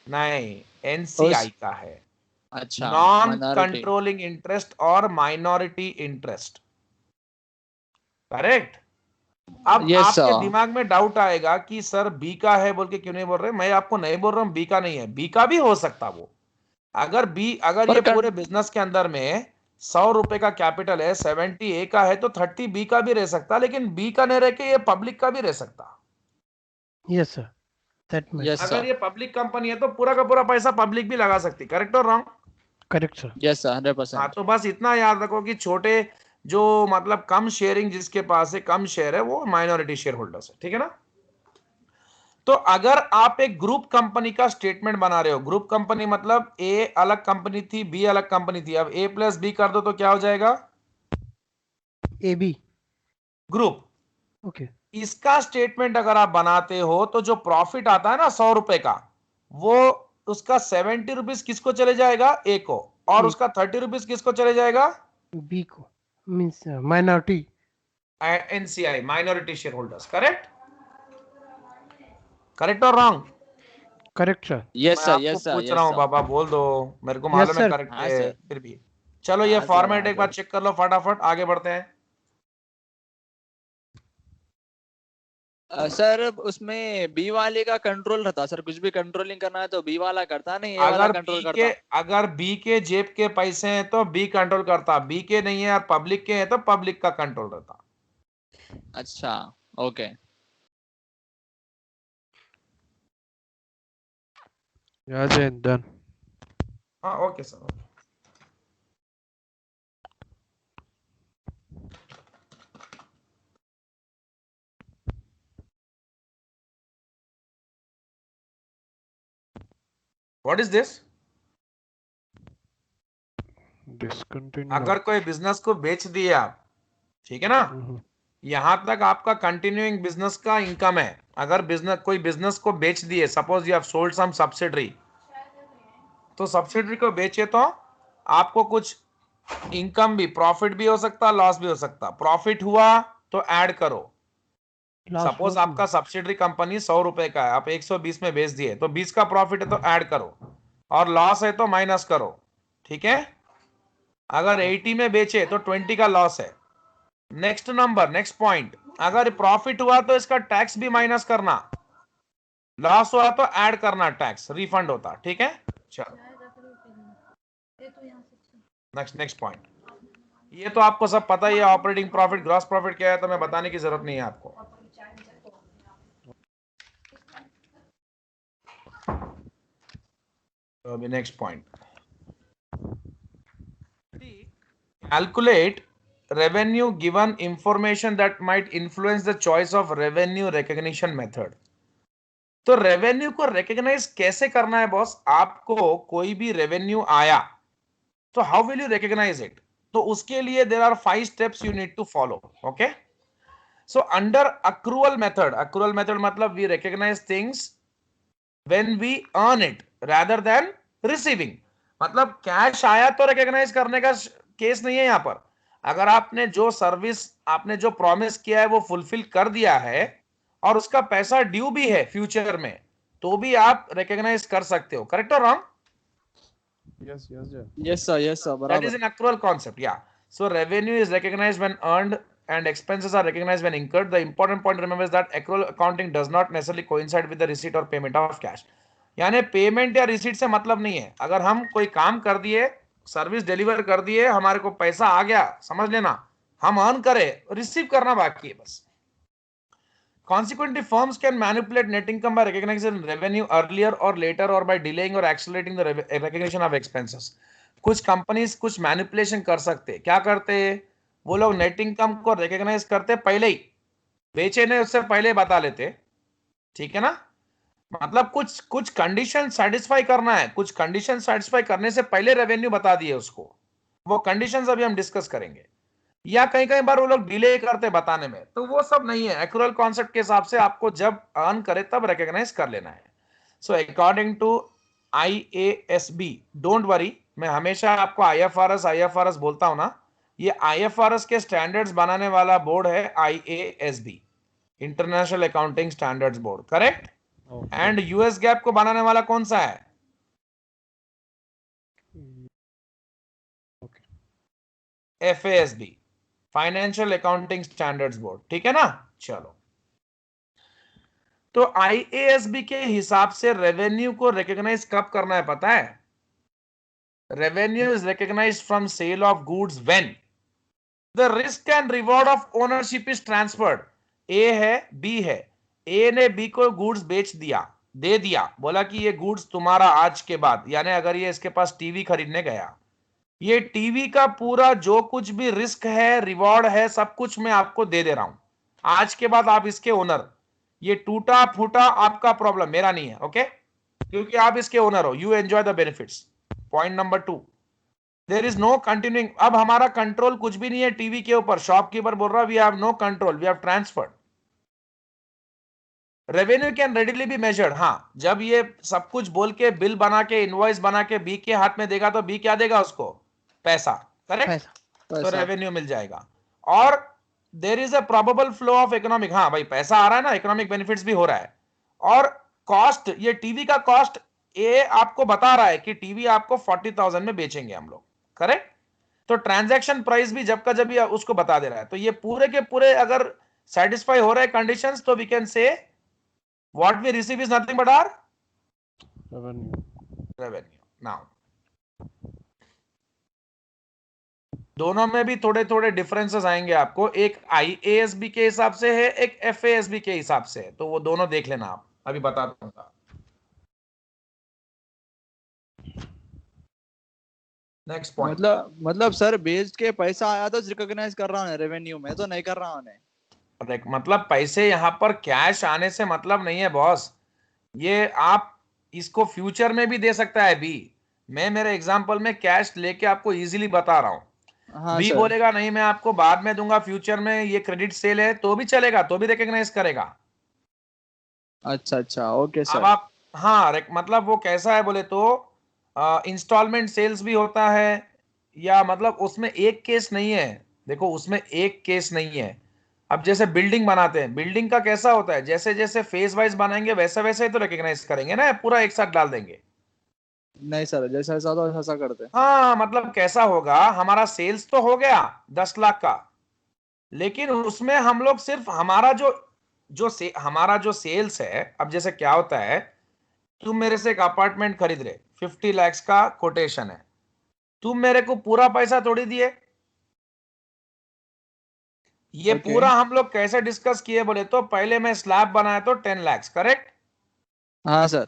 नहीं, एनसीआई का है। अच्छा, नॉन माइनॉरिटी। कंट्रोलिंग इंटरेस्ट और माइनॉरिटी इंटरेस्ट, करेक्ट। अब यस आपके सर। दिमाग में डाउट आएगा कि सर बी का है बोल के क्यों नहीं बोल रहे? मैं आपको नहीं बोल रहा हूं बी का नहीं है, बी का भी हो सकता वो। अगर पर ये पूरे बिजनेस के अंदर में 100 रुपए का कैपिटल है, 70 ए का है, तो 30 बी का भी रह सकता, लेकिन बी का नहीं रह के ये पब्लिक का भी रह सकता। Yes sir. That much. Yes अगर सर। ये पब्लिक कंपनी है तो पूरा का पूरा पैसा पब्लिक भी लगा सकती, करेक्ट और wrong? Correct sir. Yes sir, हाँ, 100%। तो बस इतना याद रखो कि छोटे जो मतलब कम शेयरिंग जिसके पास है, कम शेयर है, वो माइनॉरिटी शेयर होल्डर्स है, ठीक है ना। तो अगर आप एक ग्रुप कंपनी का स्टेटमेंट बना रहे हो, ग्रुप कंपनी मतलब ए अलग कंपनी थी, बी अलग कंपनी थी, अब ए प्लस बी कर दो तो क्या हो जाएगा? AB. ग्रुप। Okay. इसका स्टेटमेंट अगर आप बनाते हो तो जो प्रॉफिट आता है ना 100 रुपए का, वो उसका 70 रुपीज किसको चले जाएगा? ए को, और A. उसका 30 रुपीज किसको चले जाएगा? B को. Means minority. NCI, minority share holders, correct? Correct और रॉन्ग? Correct sir. यस मैं सर, आपको यस सर, पूछ रहा यस हूँ सर। बाबा, बोल दो, मेरे को Yes मालूम है sir. करेक्ट हाँ है, सर। फिर भी चलो ये हाँ सर, फॉर्मेट हाँ एक बार सर। चेक कर लो फटाफट, आगे बढ़ते हैं। सर उसमें बी वाले का कंट्रोल रहता सर, कुछ भी कंट्रोलिंग करना है तो बी वाला करता, नहीं ए वाला कंट्रोल करता। अगर बी के जेब के पैसे हैं तो बी कंट्रोल करता, बी के नहीं है और पब्लिक के हैं तो पब्लिक का कंट्रोल रहता। अच्छा, ओके। Yeah, Jain, done. हाँ, okay sir. What is this? Discontinue. अगर कोई बिजनेस को बेच दिए आप, ठीक है ना, यहां तक आपका कंटिन्यूइंग बिजनेस का इनकम है। अगर कोई बिजनेस को बेच दिए, suppose you have sold some subsidiary, तो सब्सिडरी को बेचे तो आपको कुछ इनकम भी, प्रॉफिट भी हो सकता, लॉस भी हो सकता। प्रॉफिट हुआ तो ऐड करो। लॉस सपोज आपका सब्सिडरी कंपनी 100 रुपए का है, आप 120 में बेच दिए, तो 20 का प्रॉफिट है तो ऐड करो, और लॉस है तो माइनस करो। ठीक है, अगर 80 में बेचे तो 20 का लॉस है। नेक्स्ट नंबर, नेक्स्ट पॉइंट, अगर प्रॉफिट हुआ तो इसका टैक्स भी माइनस करना, लॉस हुआ तो ऐड करना, टैक्स रिफंड होता। ठीक है, चलो नेक्स्ट नेक्स्ट पॉइंट। ये तो आपको सब पता ही है, ऑपरेटिंग प्रॉफिट, ग्रॉस प्रॉफिट क्या है, तो मैं बताने की जरूरत नहीं है आपको। तो अभी next point, calculate revenue given information that might influence the choice of revenue recognition method। तो रेवेन्यू को रिकॉग्नाइज कैसे करना है बॉस? आपको कोई भी रेवेन्यू आया तो how will you recognise it? तो उसके लिए there are 5 steps you need to follow. Okay, so under accrual method मतलब we recognise things when we earn it rather than receiving. मतलब कैश आया तो रिकॉग्नाइज करने का केस नहीं है यहां पर। अगर आपने जो सर्विस, आपने जो प्रॉमिस किया है वो फुलफिल कर दिया है और उसका पैसा ड्यू भी है फ्यूचर में, तो भी आप रिकॉग्नाइज कर सकते हो। करेक्ट और wrong? Yes yes sir. Yes sir, That बराबर। is an accrual concept. Yeah. So revenue is recognized when earned and expenses are recognized when incurred. The important point to remember is that accrual accounting does not necessarily coincide with the receipt or payment of cash. यानी payment या receipt से मतलब नहीं है। अगर हम कोई काम कर दिए, सर्विस डिलीवर कर दिए, हमारे को पैसा आ गया, समझ लेना, हम अर्न करें, रिसीव करना बाकी है बस। Consequently, firms can manipulate net income by recognizing revenue earlier or later, or by delaying or accelerating the recognition of expenses. कुछ कंपनीज कुछ मैनिपुलेशन कर सकते हैं। क्या करते हैं वो लोग? नेट इनकम को रिकॉग्नाइज करते पहले ही, बेचे नहीं उससे पहले बता लेते। ठीक है ना, मतलब कुछ कुछ कंडीशन सेटिस्फाई करना है, कुछ कंडीशन सेटिस्फाई करने से पहले रेवेन्यू बता दिए उसको। वो कंडीशंस अभी हम डिस्कस करेंगे। या कई कई बार वो लोग डिले करते बताने में, तो वो सब नहीं है। एक्रूअल कॉन्सेप्ट के हिसाब से आपको जब अर्न करे तब रिकॉग्नाइज कर लेना है। So according to IASB, don't worry, मैं हमेशा आपको IFRS बोलता हूं ना, ये IFRS के स्टैंडर्ड्स बनाने वाला बोर्ड है IASB, international accounting standards board. Correct? And US gap को बनाने वाला कौन सा है? FASB, financial accounting standards board. ठीक है ना, चलो। तो IASB के हिसाब से रेवेन्यू को रिकॉग्नाइज कब करना है पता है? Revenue is recognised from sale of goods when the risk and reward of ownership is transferred. A है, बी है, ए ने बी को गुड्स बेच दिया, दे दिया, बोला कि ये गुड्स तुम्हारा आज के बाद। यानी अगर ये इसके पास टीवी खरीदने गया, ये टीवी का पूरा जो कुछ भी रिस्क है, रिवॉर्ड है, सब कुछ मैं आपको दे दे रहा हूं, आज के बाद आप इसके ओनर। ये टूटा फूटा आपका प्रॉब्लम, मेरा नहीं है। ओके, क्योंकि आप इसके ओनर हो, you enjoy the benefits. Point number 2, there is no continuing. अब हमारा कंट्रोल कुछ भी नहीं है टीवी के ऊपर। शॉपकीपर बोल रहा है we have no control, we have transferred. Revenue can readily be measured. हाँ, जब ये सब कुछ बोल के बिल बना के इनवॉइस बना के बी के हाथ में देगा, तो बी क्या देगा उसको? पैसा। करेक्ट? तो रेवेन्यू मिल जाएगा। और there is a probable flow of economic. हाँ भाई, पैसा आ रहा है ना, इकोनॉमिक बेनिफिट्स भी हो रहा है। और कॉस्ट, ये टीवी का कॉस्ट ये आपको बता रहा है कि टीवी आपको 40,000 में बेचेंगे हम लोग। करेक्ट? तो ट्रांजैक्शन प्राइस भी जब का जब ये उसको बता दे रहा है। तो ये पूरे के पूरे अगर सेटिस्फाई हो रहे हैं कंडीशंस, तो we can say what we receive is nothing but our revenue. Now, दोनों में भी थोड़े थोड़े डिफरेंसेस आएंगे आपको। एक IASB के हिसाब से है, एक FASB के हिसाब से है, तो वो दोनों देख लेना आप, अभी बताता हूँ। नेक्स्ट पॉइंट, मतलब सर बेच के पैसा आया तो रिकॉग्नाइज कर रहा हूँ रेवेन्यू में, तो नहीं कर रहा हूँ। मतलब पैसे यहां पर कैश आने से मतलब नहीं है बॉस। ये आप इसको फ्यूचर में भी दे सकता है बी। मैं मेरे एग्जांपल में कैश लेके आपको इजीली बता रहा हूं। हाँ बी सर। बोलेगा नहीं मैं आपको बाद में दूंगा, फ्यूचर में ये क्रेडिट सेल है, तो भी चलेगा, तो भी रिकॉग्नाइज करेगा। अच्छा, ओके अब सर। आप, हाँ, मतलब वो कैसा है बोले तो इंस्टॉलमेंट सेल्स भी होता है, या मतलब उसमें एक केस नहीं है। देखो उसमें एक केस नहीं है। अब जैसे बिल्डिंग बनाते हैं, बिल्डिंग का कैसा होता है, जैसे जैसे फेज वाइज बनाएंगे वैसे वैसे ही तो रिकॉग्नाइज करेंगे ना, पूरा एक साथ डाल देंगे। नहीं सर, जैसा ऐसा तो ऐसा करते हैं। हाँ मतलब कैसा होगा, हमारा सेल्स तो हो गया 10 लाख का, लेकिन उसमें हम लोग सिर्फ हमारा हमारा जो सेल्स है, अब जैसे क्या होता है, तुम मेरे से एक अपार्टमेंट खरीद रहे, 50 लाख का कोटेशन है, तुम मेरे को पूरा पैसा थोड़ी दिए। ये ओके। पूरा हम लोग कैसे डिस्कस किए बोले तो, पहले मैं स्लैब बनाया तो 10 लाख, करेक्ट। हाँ सर।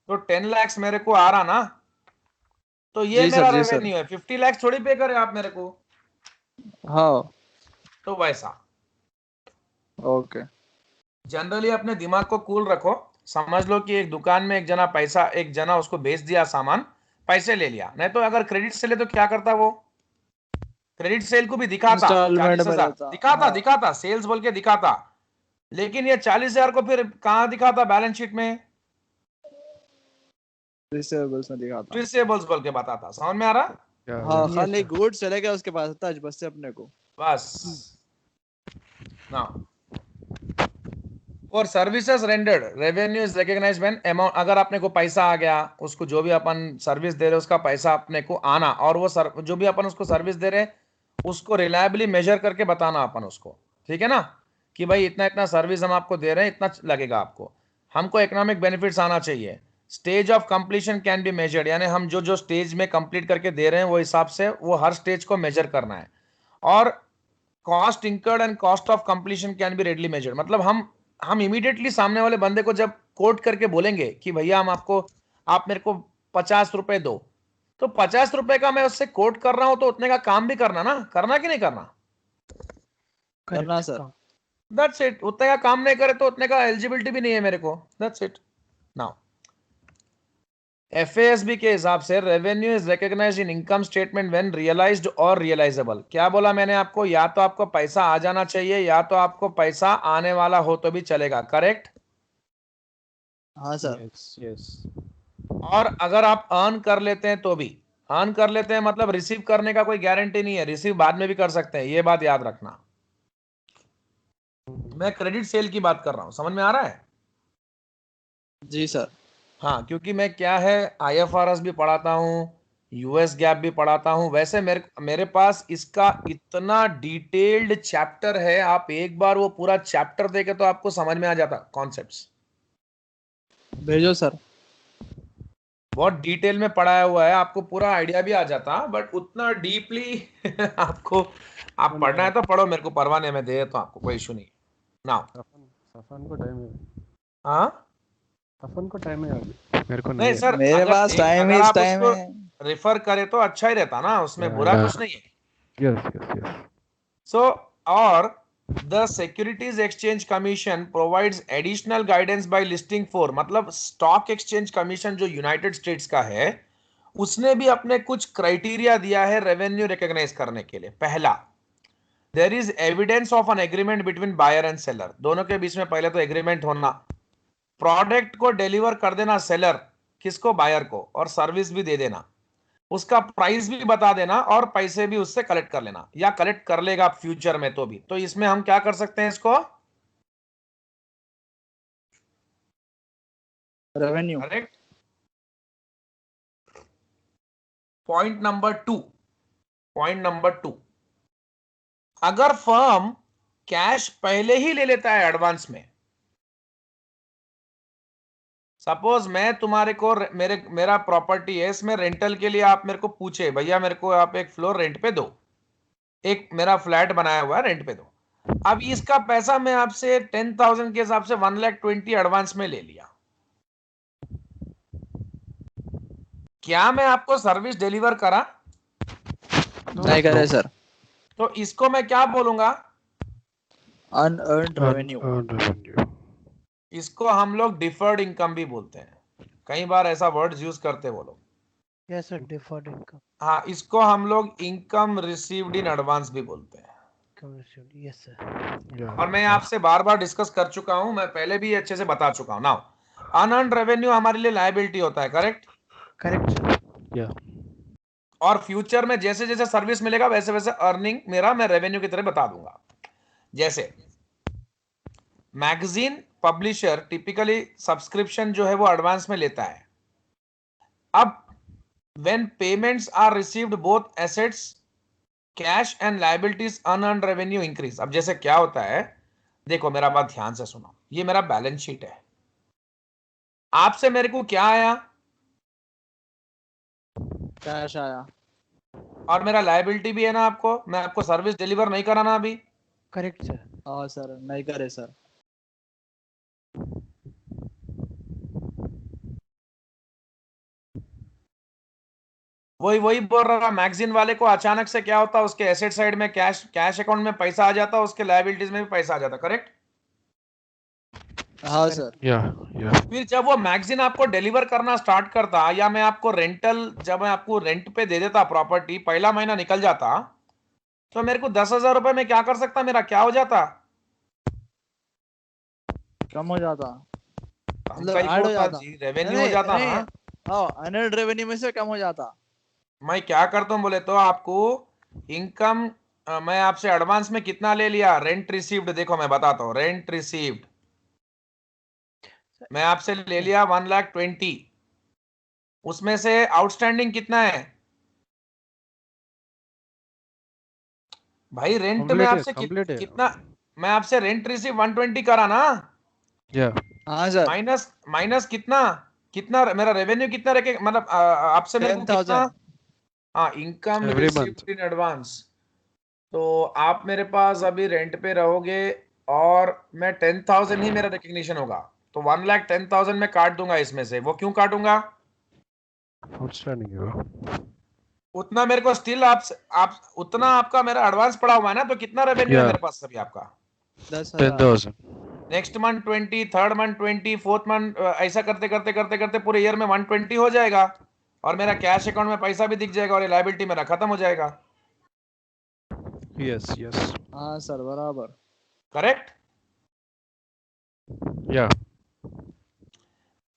तो 10 लाख मेरे को आ रहा ना, तो ये जी मेरा सर, जी सर। रेवेन्यू है। 50 लाख थोड़ी पे करे आप मेरे को, हाँ। तो वैसा ओके। जनरली अपने दिमाग को कूल रखो। समझ लो कि एक दुकान में एक जना उसको बेच दिया सामान, पैसे ले लिया। नहीं तो अगर क्रेडिट से ले तो क्या करता वो, क्रेडिट सेल को भी दिखाता इंस्टॉलमेंट में 40,000, रहता, दिखाता हाँ। दिखाता सेल्स बोल के दिखाता, लेकिन ये 40,000 को फिर कहां दिखाता, बैलेंस शीट में रिसीवेबल्स में दिखाता। रिसीवेबल्स बोल के बताता। समझ में आ रहा। हाँ, yeah. Yes, खाली sir. गुड्स चले गए उसके पास, था बस से अपने को। बस ना। और services rendered revenue is recognised when amount, अगर अपने को पैसा आ गया, उसको जो भी अपन सर्विस दे रहे उसका पैसा अपने को आना, और वो जो भी अपन उसको सर्विस दे रहे उसको रिलायबली मेजर करके बताना अपन उसको, ठीक है ना, कि भाई इतना इतना सर्विस हम आपको दे रहे हैं, इतना लगेगा आपको। हमको इकोनॉमिक बेनिफिट्स आना चाहिए। Stage of completion can be measured, यानी हम जो जो स्टेज में कंप्लीट करके दे रहे हैं वो हिसाब से वो हर स्टेज को मेजर करना है। और cost incurred and cost of completion can be readily measured, मतलब हम इमीडिएटली सामने वाले बंदे को जब कोट करके बोलेंगे कि भैया हम आपको, आप मेरे को 50 रुपए दो, तो 50 रुपए का मैं उससे कोट कर रहा हूं तो उतने का काम भी करना ना, करना कि नहीं करना। करना Correct. सर। That's it. उतने का काम नहीं करे तो उतने का एलिजिबिलिटी भी नहीं है मेरे को। That's it. नाउ एफएएसबी के हिसाब से revenue is recognised in income statement when realised और रियलाइजेबल। क्या बोला मैंने आपको, या तो आपको पैसा आ जाना चाहिए या तो आपको पैसा आने वाला हो तो भी चलेगा, करेक्ट। हाँ सर। yes yes और अगर आप अर्न कर लेते हैं तो भी, अर्न कर लेते हैं मतलब रिसीव करने का कोई गारंटी नहीं है, रिसीव बाद में भी कर सकते हैं, ये बात याद रखना। मैं क्रेडिट सेल की बात कर रहा हूं, समझ में आ रहा है। जी सर। हाँ, क्योंकि मैं क्या है आईएफआरएस भी पढ़ाता हूँ, यूएस गैप भी पढ़ाता हूँ। वैसे मेरे पास इसका इतना डिटेल्ड चैप्टर है, आप एक बार वो पूरा चैप्टर देखे तो आपको समझ में आ जाता कॉन्सेप्ट्स। भेजो सर। बहुत डिटेल में पढ़ाया हुआ है, आपको पूरा आइडिया भी आ जाता, बट उतना डीपली आपको, आप पढ़ना है तो पढ़ो, मेरे को परवाह नहीं, मैं दे देता हूं आपको, कोई इशू नहीं ना। सफन को टाइम है, हाँ सफन को टाइम है अभी, मेरे को नहीं नहीं है। सर, मेरे पास टाइम अगर इस आप टाइम उसको है। रेफर करें तो अच्छा ही रहता ना, उसमें बुरा Yeah. कुछ नहीं है। yes yes yes So, or the Securities Exchange Commission provides additional guidance by listing 4, मतलब स्टॉक एक्सचेंज कमीशन जो यूनाइटेड स्टेट्स का है, उसने भी अपने कुछ क्राइटेरिया दिया है रेवेन्यू रिकॉग्नाइज करने के लिए। पहला, there is evidence of an agreement between buyer and seller, दोनों के बीच में पहले तो एग्रीमेंट होना, प्रोडक्ट को डिलीवर कर देना सेलर किसको, बायर को, और सर्विस भी दे देना, उसका प्राइस भी बता देना और पैसे भी उससे कलेक्ट कर लेना, या कलेक्ट कर लेगा फ्यूचर में तो भी। तो इसमें हम क्या कर सकते हैं इसको, revenue. Correct. Point number two, अगर फर्म कैश पहले ही ले लेता है एडवांस में, सपोज मैं तुम्हारे को मेरा प्रॉपर्टी है, इसमें रेंटल के लिए आप मेरे को पूछे भैया मेरे को आप एक फ्लोर रेंट पे दो, एक मेरा फ्लैट बनाया हुआ है रेंट पे दो, अब इसका पैसा मैं आपसे 10,000 के हिसाब से 1,20,000 एडवांस में ले लिया, क्या मैं आपको सर्विस डिलीवर करा, नहीं करे सर। तो इसको मैं क्या बोलूंगा, अनअर्न्ड रेवेन्यू। Unearned revenue. इसको हम लोग डिफर्ड इनकम भी बोलते हैं, कई बार ऐसा वर्ड्स यूज करते हैं वो लोग। Yes, sir. Deferred income. हाँ, इसको हम लोग इनकम रिसीव्ड इन एडवांस भी बोलते हैं। Commission. Yes, sir. Yeah. और मैं आपसे बार बार डिस्कस कर चुका हूं, मैं पहले भी अच्छे से बता चुका हूं। नाउ अनअर्न्ड रेवेन्यू हमारे लिए लायबिलिटी होता है, करेक्ट। Correct, sir. Yeah. और फ्यूचर में जैसे जैसे सर्विस मिलेगा वैसे वैसे अर्निंग मेरा मैं रेवेन्यू की तरह बता दूंगा। जैसे मैगजीन पब्लिशर टिपिकली सब्सक्रिप्शन जो है वो एडवांस में लेता है। अब when payments are received both assets cash and liabilities unearned revenue increase। अब जैसे क्या होता है, देखो मेरा बात ध्यान से सुनो, ये मेरा बैलेंस शीट है, आपसे मेरे को क्या आया, कैश आया। और मेरा लायबिलिटी भी है ना, आपको मैं आपको सर्विस डिलीवर नहीं कराना अभी। Correct sir. हाँ सर, नहीं करे सर। वही वही बोल रहा, मैगजीन वाले को अचानक से क्या होता, उसके एसेट साइड में कैश अकाउंट में पैसा आ जाता, उसके लायबिलिटीज में भी पैसा आ जाता, करेक्ट। हाँ सर। या फिर जब वो मैगजीन आपको डिलीवर करना स्टार्ट करता, या मैं आपको रेंटल, जब मैं आपको रेंट पे दे देता प्रॉपर्टी, पहला महीना निकल जाता, तो मेरे को 10,000 रुपए में क्या कर सकता, मेरा क्या हो जाता, कम हो जाता, कम मतलब का ही ऐड हो होता जाता। जी, रेवेन्यू हो जाता नहीं, ना। हाँ, अनएड रेवेन्यू में से कम हो जाता। मैं क्या करता हूँ बोले तो, आपको इनकम, मैं आपसे एडवांस में कितना ले लिया, रेंट रिसीव्ड, देखो मैं बताता हूँ, रेंट रिसीव्ड मैं आपसे ले लिया 1,20,000, उसमें से आउटस्टैंडिंग कितना है भाई, रेंट में आपसे कंप्लीट है कितना, मैं आपसे रेंट रिसीव 120 करा ना, या हाँ सर। माइनस माइनस कितना, कितना मेरा रेवेन्यू कितना रखे, मतलब आपसे मेरे को कितना, 10,000। हाँ, income every month received in advance. तो आप मेरे पास अभी रेंट पे रहोगे, और मैं 10,000 ही मेरा रिकग्निशन होगा, तो 1,10,000 में काट दूंगा इसमें से। वो क्यों काटूंगा, आउटस्टैंडिंग है उतना मेरे को स्टिल आप उतना आपका मेरा एडवांस पड़ा हुआ है ना, तो कितना रेवेन्यू है या मेरे पास अभी आपका, 10,000। 10,000 next month 20, third month 20, fourth month, ऐसा करते करते करते करते पूरे ईयर में 120 हो जाएगा, और मेरा कैश अकाउंट में पैसा भी दिख जाएगा, और ये लायबिलिटी मेरा खत्म हो जाएगा, यस यस हाँ सर, बराबर। करेक्ट। या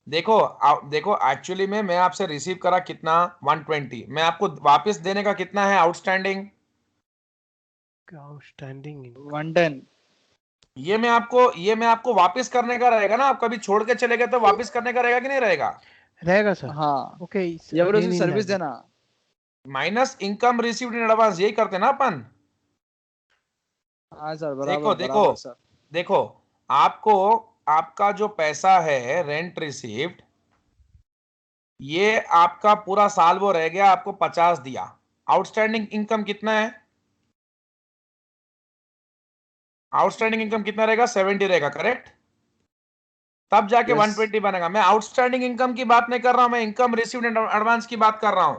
देखो देखो एक्चुअली में मैं आपसे रिसीव करा कितना, 120, मैं आपको वापस देने का कितना है आउटस्टैंडिंग, आउटस्टैंडिंग 110। ये मैं आपको वापस करने का रहेगा ना, आप कभी छोड़ के चले गए तो वापस करने का रहेगा कि नहीं रहेगा, रहेगा सर। हाँ, ओके, ये बोलो अगेन उसकी इन सर्विस देना। Minus income received in advance, यही करते ना अपन। हाँ सर, देखो बराबर देखो बराबर सर। देखो, आपको आपका जो पैसा है रेंट रिसीव्ड, ये आपका पूरा साल वो रह गया, आपको 50 दिया, आउटस्टैंडिंग इनकम कितना है, आउटस्टैंडिंग इनकम कितना रहेगा, 70 रहेगा, करेक्ट। तब जाके यस। 120 बनेगा। मैं आउटस्टैंडिंग इनकम की बात नहीं कर रहा हूं, मैं इनकम रिसीव्ड एडवांस की बात कर रहा हूं।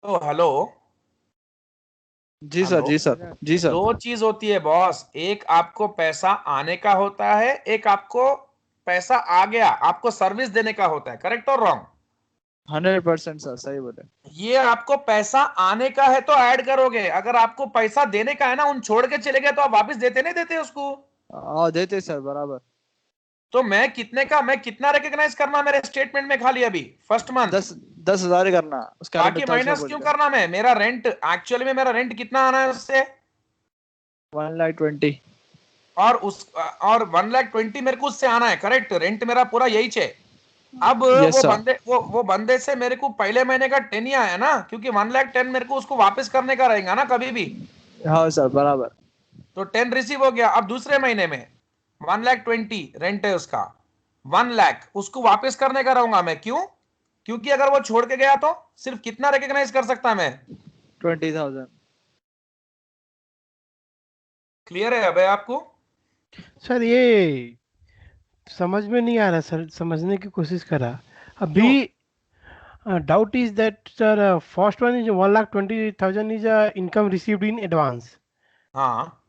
तो हेलो, जी सर, हेलो, जी सर, जी सर। दो चीज होती है बॉस, एक आपको पैसा आने का होता है, एक आपको पैसा आ गया आपको सर्विस देने का होता है, करेक्ट और रॉन्ग। 100% सर, सही बोले। ये आपको पैसा आने का है तो ऐड करोगे, अगर आपको पैसा देने का है ना, उन छोड़ के चले गए तो आप वापस देते नहीं देते उसको। हाँ, देते सर, बराबर। तो मैं कितना रिकॉग्नाइज करना मेरे स्टेटमेंट में खाली अभी फर्स्ट मंथ, 10,000 करना, उसका रेंट बाकी इतना अच्छा माइनस बोल क्यों के। करना, मैं मेरा रेंट एक्चुअली में मेरा रेंट कितना आना है उससे, 1,20,000। और 1,20,000 मेरे को उससे आना है, करेक्ट, रेंट मेरा पूरा यही है। अब यस सर। वो बंदे से मेरे को पहले महीने का 10 ही आया ना, क्योंकि 1,10,000 मेरे को उसको वापस करने का रहेगा ना कभी भी, हाँ सर, बराबर। तो 10 रिसीव हो गया। अब दूसरे महीने में 1,20,000 रेंट है उसका, 1,00,000 उसको वापस करने का रहूंगा मैं, क्यों, क्योंकि अगर वो छोड़ के गया तो सिर्फ कितना रिकॉग्नाइज कर सकता मैं, 20,000। क्लियर है अबे आपको। सर ये समझ में नहीं आ रहा सर, समझने की कोशिश करा अभी। क्यों, doubt is that sir, first one is 1,20,000 is income received in advance, हाँ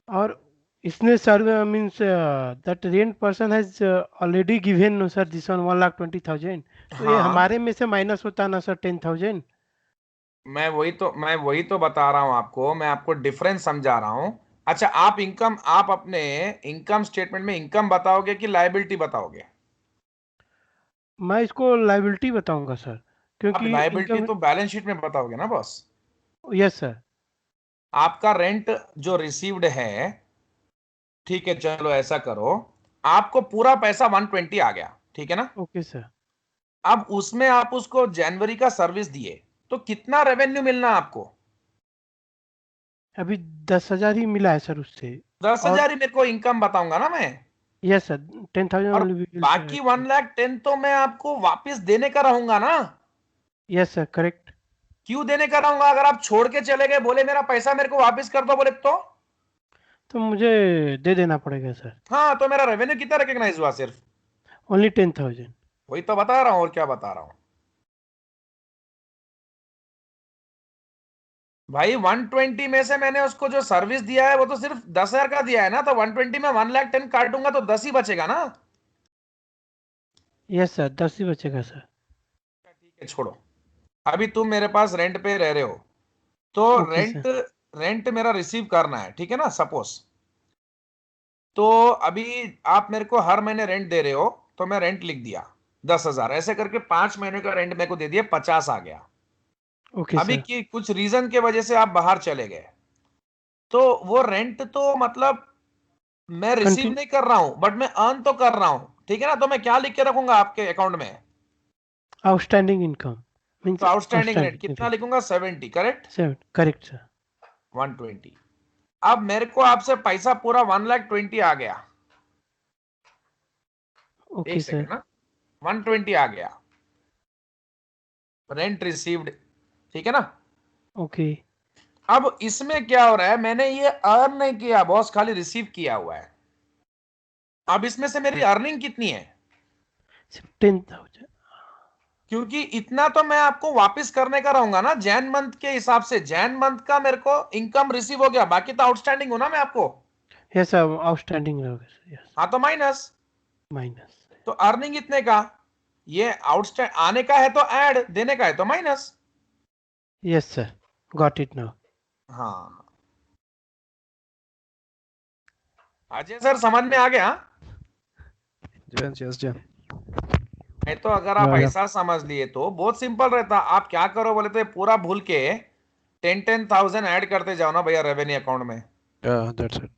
और इसने sir means that rent person has already given no sir this one 1,20,000, तो ये हाँ, हमारे में से माइनस होता ना सर 10,000। मैं वही तो बता रहा हूं आपको, मैं आपको डिफरेंस समझा रहा हूं। अच्छा, आप अपने इनकम स्टेटमेंट में इनकम बताओगे कि लायबिलिटी बताओगे, मैं इसको लाइबिलिटी बताऊंगा सर, आप क्योंकि लायबिलिटी इनकम। तो बैलेंस शीट में बताओगे ना बॉस। Yes sir. आपका रेंट जो रिसीव्ड है, ठीक है, चलो ऐसा करो, आपको पूरा पैसा 120 आ गया, ठीक है ना। Okay sir. अब उसमें आप उसको जनवरी का सर्विस दिए, तो कितना रेवेन्यू मिलना आपको? अभी 10,000 ही मिला है सर उससे। 10,000 और ही मेरे को इनकम बताऊंगा ना मैं। यस सर, 10,000 और ओनली वी विल बाकी 1,10,000 तो मैं आपको वापस देने का रहूंगा ना। Yes sir, correct. क्यों देने का रहूंगा? अगर आप छोड़ के चले गए, बोले मेरा पैसा मेरे को वापस कर दो, बोले तो मुझे दे देना पड़ेगा सर। हाँ, तो मेरा रेवेन्यू कितना रिकॉग्नाइज हुआ? सिर्फ ओनली 10,000। वही तो बता रहा हूं, और क्या बता रहा हूं भाई। 120 में से मैंने उसको जो सर्विस दिया है वो तो सिर्फ 10,000 का दिया है ना, तो 120 में 1,10,000 काटूंगा तो 10 ही बचेगा ना। यस सर, 10 ही बचेगा सर। ठीक है, छोड़ो। अभी तुम मेरे पास रेंट पे रह रहे हो, तो ओके सर। रेंट रेंट मेरा रिसीव करना है, ठीक है ना, सपोज। तो अभी आप मेरे को हर महीने रेंट दे रहे हो, तो मैं रेंट लिख दिया 10,000, ऐसे करके 5 महीने का रेंट मेरे को दे दिया, 50 आ गया। ओके अभी सर। की कुछ रीजन के वजह से आप बाहर चले गए, तो वो रेंट तो मतलब मैं रिसीव कंटिन्यू। नहीं कर रहा हूं, बट मैं अर्न तो कर रहा हूं, ठीक है ना। तो मैं क्या लिख के रखूंगा आपके अकाउंट में? आउटस्टैंडिंग इनकम मीन्स तो आउटस्टैंडिंग रेंट आउटस्टैंडिंग कितना लिखूंगा? 70, करेक्ट। Sir, correct sir. 120। अब मेरे को आपसे पैसा पूरा 1,20,000 आ गया। ओके एक सर। सेकेंड ना, 120 आ गया रेंट रिसीव्ड, ठीक है ना। ओके। अब इसमें क्या हो रहा है, मैंने ये अर्न नहीं किया बॉस, खाली रिसीव किया हुआ है। अब इसमें से मेरी अर्निंग कितनी है? 10,000। क्योंकि इतना तो मैं आपको वापस करने का रहूंगा ना जैन मंथ के हिसाब से। जैन मंथ का मेरे को इनकम रिसीव हो गया, बाकी तो आउटस्टैंडिंग हो ना मैं आपको। यस सर, आउटस्टैंडिंग रहोगे सर। यस। हाँ, तो माइनस। माइनस। तो अर्निंग इतने का, ये आउटस्टैंड आने का है तो ऐड, देने का है तो minus. Yes sir, got it now. हाँ, अजय सर समझ में आ गया? Yes, yes, yeah. नहीं तो अगर आप Yeah. ऐसा समझ लिए तो बहुत सिंपल रहता। आप क्या करो बोले तो, ये पूरा भूल के 10,000 ऐड करते जाओ ना भैया रेवेन्यू अकाउंट में। Yeah, that's it.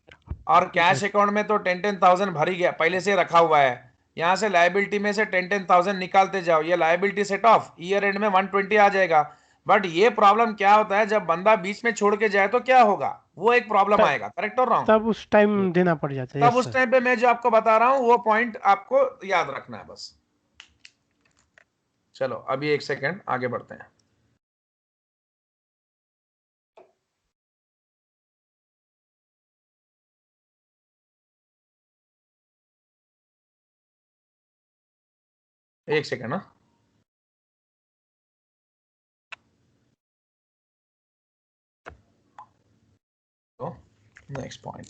और कैश अकाउंट में तो 10,000 भर ही गया, पहले से रखा हुआ है। यहां से लायबिलिटी में से 10,000 निकालते जाओ, ये liability set of, year and में 120 आ जाएगा। बट ये प्रॉब्लम क्या होता है, जब बंदा बीच में छोड़ के जाए तो क्या होगा, वो एक प्रॉब्लम तब आएगा, करेक्ट और रॉन्ग। तब उस टाइम देना पड़ जाता है। तब यस उस सर। टाइम पे मैं जो आपको बता रहा हूं वो पॉइंट आपको याद रखना है बस। चलो अभी एक सेकेंड आगे बढ़ते हैं। एक सेकेंड ना। तो next point,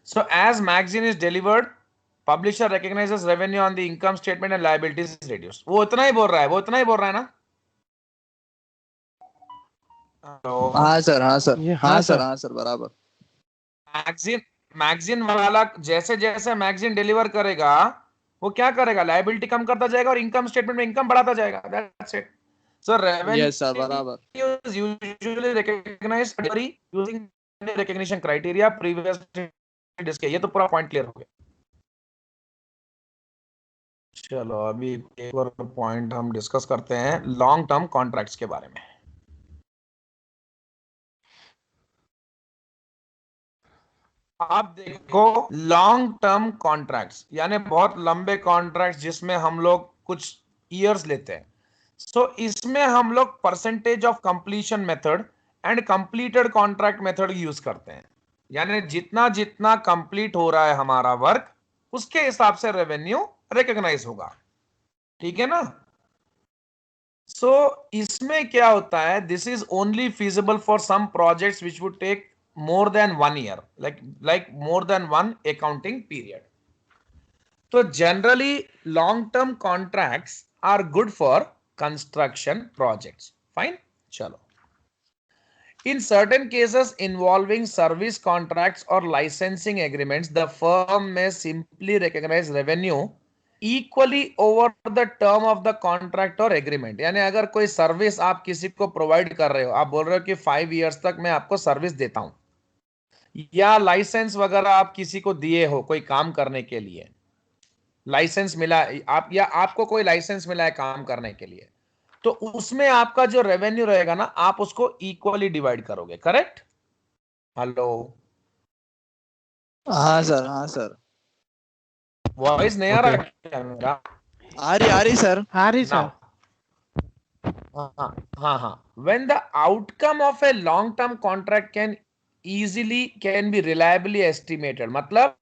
so as magazine is delivered, publisher recognizes revenue on the income statement and liabilities is reduced। वो इतना ही बोल रहा है, वो इतना ही बोल रहा है ना। हेलो, हाँ सर, हाँ सर, ये हाँ हाँ सर, सर। हाँ सर, बराबर। मैगजीन मैगजीन वाला जैसे जैसे मैगजीन डिलीवर करेगा, वो क्या करेगा, लायबिलिटी कम करता जाएगा और इनकम स्टेटमेंट में इनकम बढ़ाता जाएगा। That's it. So yes sir, बराबर। Revenue is usually recognised using recognition criteria previous disc. ये तो पूरा पॉइंट क्लियर हो गया। चलो अभी एक और पॉइंट हम डिस्कस करते हैं, लॉन्ग टर्म कॉन्ट्रैक्ट्स के बारे में। आप देखो, लॉन्ग टर्म कॉन्ट्रैक्ट्स यानी बहुत लंबे कॉन्ट्रैक्ट्स जिसमें हम लोग कुछ ईयर्स लेते हैं। सो इसमें हम लोग percentage of completion method and completed contract method use करते हैं। यानी जितना जितना कंप्लीट हो रहा है हमारा वर्क, उसके हिसाब से रेवेन्यू रिकॉग्नाइज होगा, ठीक है ना। सो इसमें क्या होता है, this is only feasible for some projects which would take more than 1 year, like more than one accounting period. So generally long term contracts are good for construction projects. Fine, chalo. In certain cases involving service contracts or licensing agreements, the firm may simply recognize revenue equally over the term of the contract or agreement. यानी अगर कोई service आप किसी को provide कर रहे हो, आप बोल रहे हो कि 5 इयर्स तक मैं आपको सर्विस देता हूं, या लाइसेंस वगैरह आप किसी को दिए हो कोई काम करने के लिए, लाइसेंस मिला आप, या आपको कोई लाइसेंस मिला है काम करने के लिए, तो उसमें आपका जो रेवेन्यू रहेगा ना, आप उसको इक्वली डिवाइड करोगे. करेक्ट? हेलो, हाँ सर, हाँ सर, वॉइस नहीं आ रहा Okay. क्या मेरा? आ रही सर। आ रही Now, सर. हाँ. When the outcome of a long-term contract can be reliably estimated, मतलब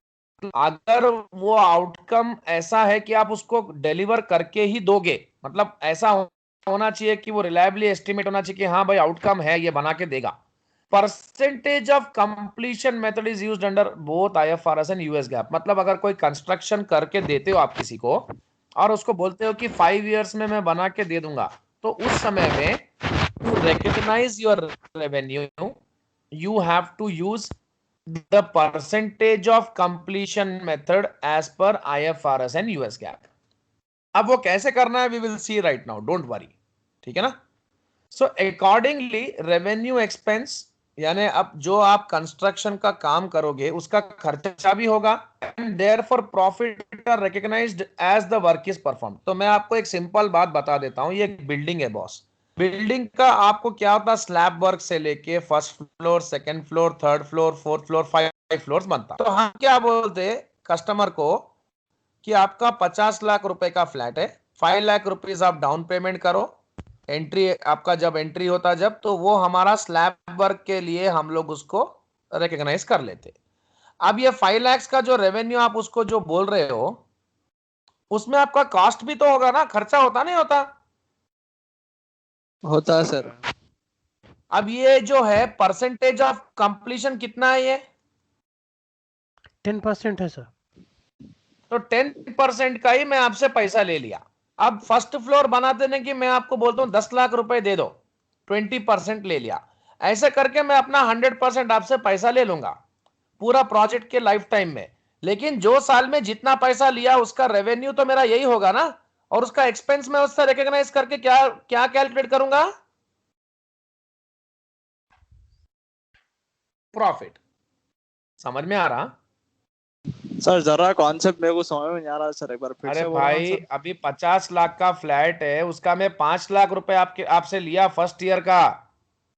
अगर वो आउटकम ऐसा है कि आप उसको डिलीवर करके ही दोगे, मतलब ऐसा होना चाहिए कि वो रिलायबली एस्टिमेट होना चाहिए कि हाँ भाई आउटकम है, ये बना के देगा. Percentage of completion method is used under both IFRS and US gap. मतलब अगर कोई कंस्ट्रक्शन करके देते हो आप किसी को और उसको बोलते हो कि 5 इयर्स में मैं बना के दे दूंगा, तो उस समय में to recognise your revenue you have to use the percentage of completion method as per IFRS and US GAAP. अब वो कैसे करना है we will see right now, don't worry. ठीक है ना? So accordingly revenue expense, यानी अब जो आप कंस्ट्रक्शन का काम करोगे उसका खर्चा भी होगा, and therefore profit are recognized as the work is performed. तो मैं आपको एक सिंपल बात बता देता हूं, ये एक बिल्डिंग है बॉस. बिल्डिंग का आपको क्या होता है, स्लैब वर्क से लेके first floor, second floor, third floor, fourth floor, 5 floors बनता. तो हम क्या बोलते कस्टमर को कि आपका 50 लाख रुपए का फ्लैट है, 5 लाख रुपीज आप डाउन पेमेंट करो, एंट्री आपका जब एंट्री होता जब, तो वो हमारा स्लैब वर्क के लिए हम लोग उसको रिकॉग्नाइज कर लेते. अब ये 5 लाख का जो रेवेन्यू आप उसको जो बोल रहे हो, उसमें आपका कॉस्ट भी तो होगा ना, खर्चा होता नहीं होता? होता है सर। अब ये जो है परसेंटेज ऑफ कंप्लीशन कितना है, ये 10% है सर. तो 10% का ही मैं आपसे पैसा ले लिया. अब फर्स्ट फ्लोर बना देने की मैं आपको बोलता हूं 10 लाख रुपए दे दो, 20% ले लिया. ऐसे करके मैं अपना 100% आपसे पैसा ले लूंगा पूरा प्रोजेक्ट के लाइफ टाइम में. लेकिन जो साल में जितना पैसा लिया उसका रेवेन्यू तो मेरा यही होगा ना, और उसका एक्सपेंस मैं उससे रिकॉग्नाइज करके क्या क्या कैलकुलेट करूंगा, प्रॉफिट. समझ में आ रहा? सर जरा कॉन्सेप्ट मेरे को समझ में नहीं आ रहा सर, एक बार फिर अरे से बोलना भाई, सर। अभी 50 लाख का फ्लैट है, उसका मैं 5 लाख रुपए आपसे लिया फर्स्ट ईयर का,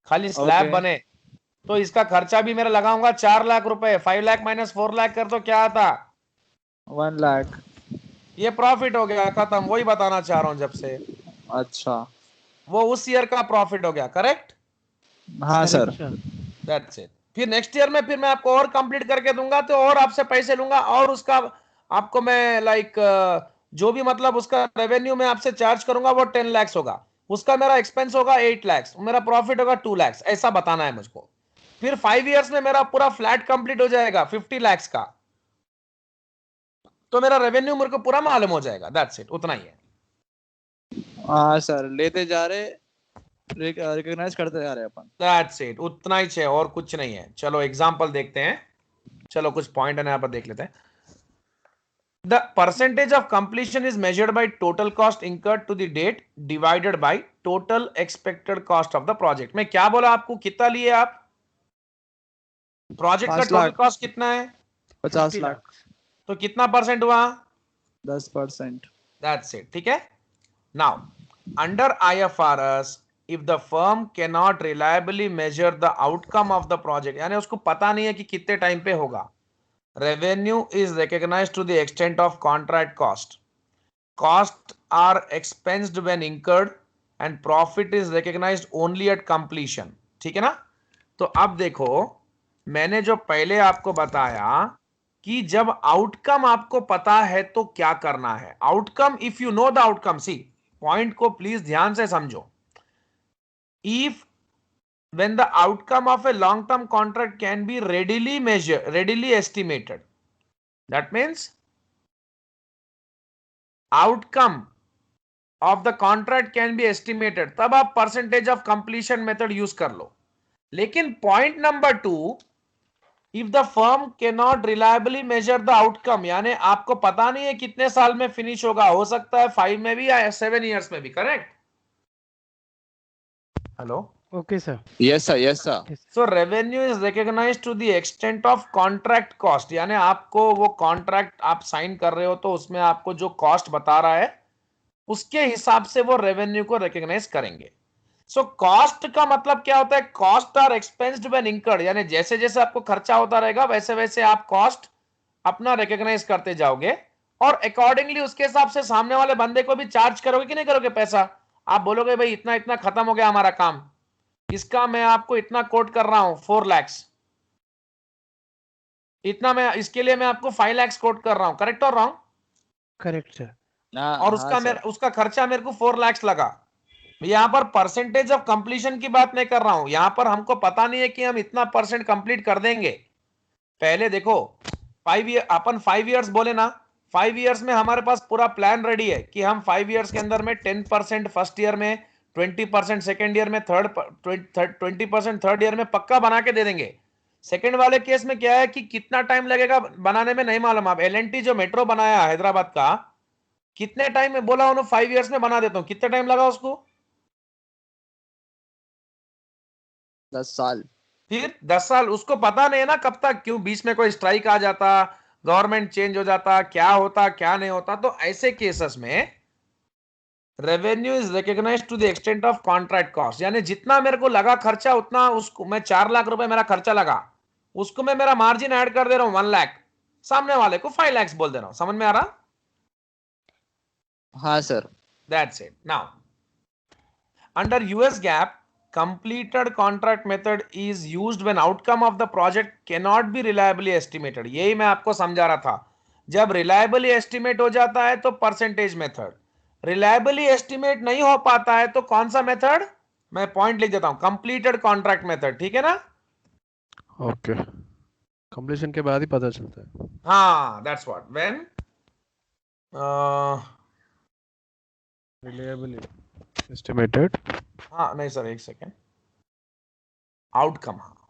खाली स्लैब ओके। बने, तो इसका खर्चा भी मेरा लगाऊंगा 4 लाख रुपए. 5 लाख माइनस 4 लाख कर तो क्या आता? 1 लाख। ये प्रॉफिट हो गया, खत्म. वही बताना चाह रहा हूं जब से, अच्छा। वो उस ईयर का प्रॉफिट हो गया. करेक्ट? हाँ sir. Correct, sir. That's it. फिर नेक्स्ट ईयर में फिर मैं आपको और कंप्लीट करके दूंगा, तो और आपसे पैसे लूंगा, और उसका आपको मैं जो भी मतलब उसका रेवेन्यू मैं आपसे चार्ज करूंगा वो 10 लाख होगा, उसका मेरा एक्सपेंस होगा 8 लाख, मेरा प्रॉफिट होगा 2 लाख. ऐसा बताना है मुझको. फिर 5 इयर्स में मेरा पूरा फ्लैट कंप्लीट हो जाएगा 50 लाख का, तो मेरा रेवेन्यू मेरे को पूरा मालूम हो जाएगा. दैट्स इट, उतना ही है. हाँ सर, लेते जा रहे, रिकॉग्नाइज करते जा रहे अपन। दैट्स इट, उतना ही है, और कुछ नहीं है. चलो एग्जांपल देखते हैं. चलो कुछ पॉइंट है यहाँ पर देख लेते हैं. The percentage of completion is measured by total cost incurred to the date divided by total expected cost of the project. मैं क्या बोला आपको, कितना लिए आप? प्रोजेक्ट का 5 टोटल लाख। कॉस्ट कितना है? 50 लाख। तो कितना परसेंट हुआ? 10%। That's it. ठीक है. Now, under IFRS, if the firm cannot reliably measure the outcome of the project, यानी उसको पता नहीं है कि कितने टाइम पे होगा, revenue is recognized to the extent of contract cost. Costs are expensed when incurred and profit is recognized only at completion. ठीक है ना? तो अब देखो, मैंने जो पहले आपको बताया कि जब आउटकम आपको पता है तो क्या करना है. Outcome, if you know the outcome, C point को प्लीज ध्यान से समझो. If when the outcome of a long term contract can be readily measured, readily estimated, that means outcome of the contract can be estimated, तब आप percentage of completion method use कर लो. लेकिन point number 2, if the firm can not reliably measure the outcome, यानी आपको पता नहीं है कितने साल में फिनिश होगा, हो सकता है 5 में भी या 7 ईयर्स में भी, correct? Hello? Okay, sir. Yes sir, yes sir. Yes. So revenue is recognised to the extent of contract cost, यानी आपको वो कॉन्ट्रैक्ट आप साइन कर रहे हो तो उसमें आपको जो कॉस्ट बता रहा है उसके हिसाब से वो रेवेन्यू को रिकॉग्नाइज करेंगे। सो कॉस्ट का मतलब क्या होता है? कॉस्ट आर एक्सपेंस्ड व्हेन इनकर्ड, यानी जैसे जैसे आपको खर्चा होता रहेगा वैसे वैसे आप कॉस्ट अपना रिकॉग्नाइज करते जाओगे और अकॉर्डिंगली उसके हिसाब से सामने वाले बंदे को भी चार्ज करोगे कि नहीं करोगे पैसा। आप बोलोगे भाई इतना इतना खत्म हो गया हमारा काम, इसका मैं आपको इतना कोट कर रहा हूं 4 लाख, इतना मैं इसके लिए मैं आपको 5 लाख कोट कर रहा हूं, करेक्ट और रॉन्ग? Correct, sir. और उसका खर्चा मेरे को 4 लाख लगा। यहां पर परसेंटेज ऑफ कंप्लीशन की बात नहीं कर रहा हूं, यहां पर हमको पता नहीं है कि हम इतना परसेंट कंप्लीट कर देंगे। पहले देखो 5 ईयर, अपन 5 ईयर्स बोले ना, 5 ईयर्स में हमारे पास पूरा प्लान रेडी है कि हम 5 ईयर्स के अंदर में 10% फर्स्ट ईयर में, 20% सेकेंड ईयर में, 20% थर्ड ईयर में पक्का बना के दे देंगे। सेकेंड वाले केस में क्या है कि कितना टाइम लगेगा बनाने में नहीं मालूम। आप L&T जो मेट्रो बनाया हैदराबाद का, कितने टाइम में बोला उन्होंने 5 ईयर्स में बना देता हूं, कितना टाइम लगा उसको? 10 साल। फिर 10 साल उसको पता नहीं है ना कब तक, क्यों बीच में कोई स्ट्राइक आ जाता, गवर्नमेंट चेंज हो जाता, क्या होता क्या नहीं होता। तो ऐसे केसेस में revenue is recognised to the extent of contract cost, यानी जितना मेरे को लगा खर्चा उतना उसको मैं 4 लाख रुपए मेरा खर्चा लगा, उसको मैं मेरा मार्जिन ऐड कर दे रहा हूं 1 लाख, सामने वाले को 5 लाख बोल दे रहा हूं। समझ में आ रहा? हाँ sir. That's it. Now, under US GAAP, completed contract method is used when outcome of the project cannot be reliably estimated. यही मैं आपको समझा रहा था, जब reliably estimate हो जाता है तो percentage method, reliably estimate नहीं हो पाता है तो कौन सा मेथड? मैं पॉइंट लिख देता हूं, completed contract method, ठीक है ना? ओके, कंप्लीशन के बाद ही पता चलता है। हाँ, that's what. When reliably estimated. हाँ नहीं सर, एक सेकेंड, आउटकम, हाँ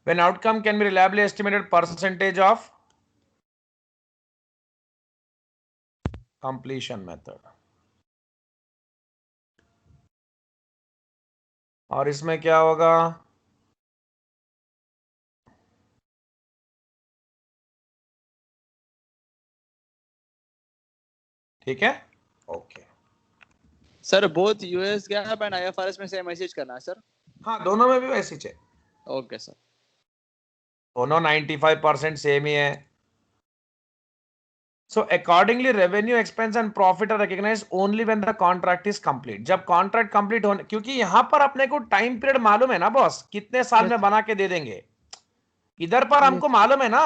when outcome can be reliably estimated, percentage of completion method। और इसमें क्या होगा? ठीक है, okay. Sir both US gap and IFRS में सेम मैसेज करना है सर? हाँ, दोनों में भी वैसे ही है, ओके सर। दोनों 95% सेम ही है। So accordingly revenue, expense and profit are recognised only when the contract is complete, जब कॉन्ट्रैक्ट कंप्लीट होने, क्योंकि यहां पर अपने को टाइम पीरियड मालूम है ना बॉस, कितने साल Yes. में बना के दे देंगे। इधर पर हमको Yes. मालूम है ना,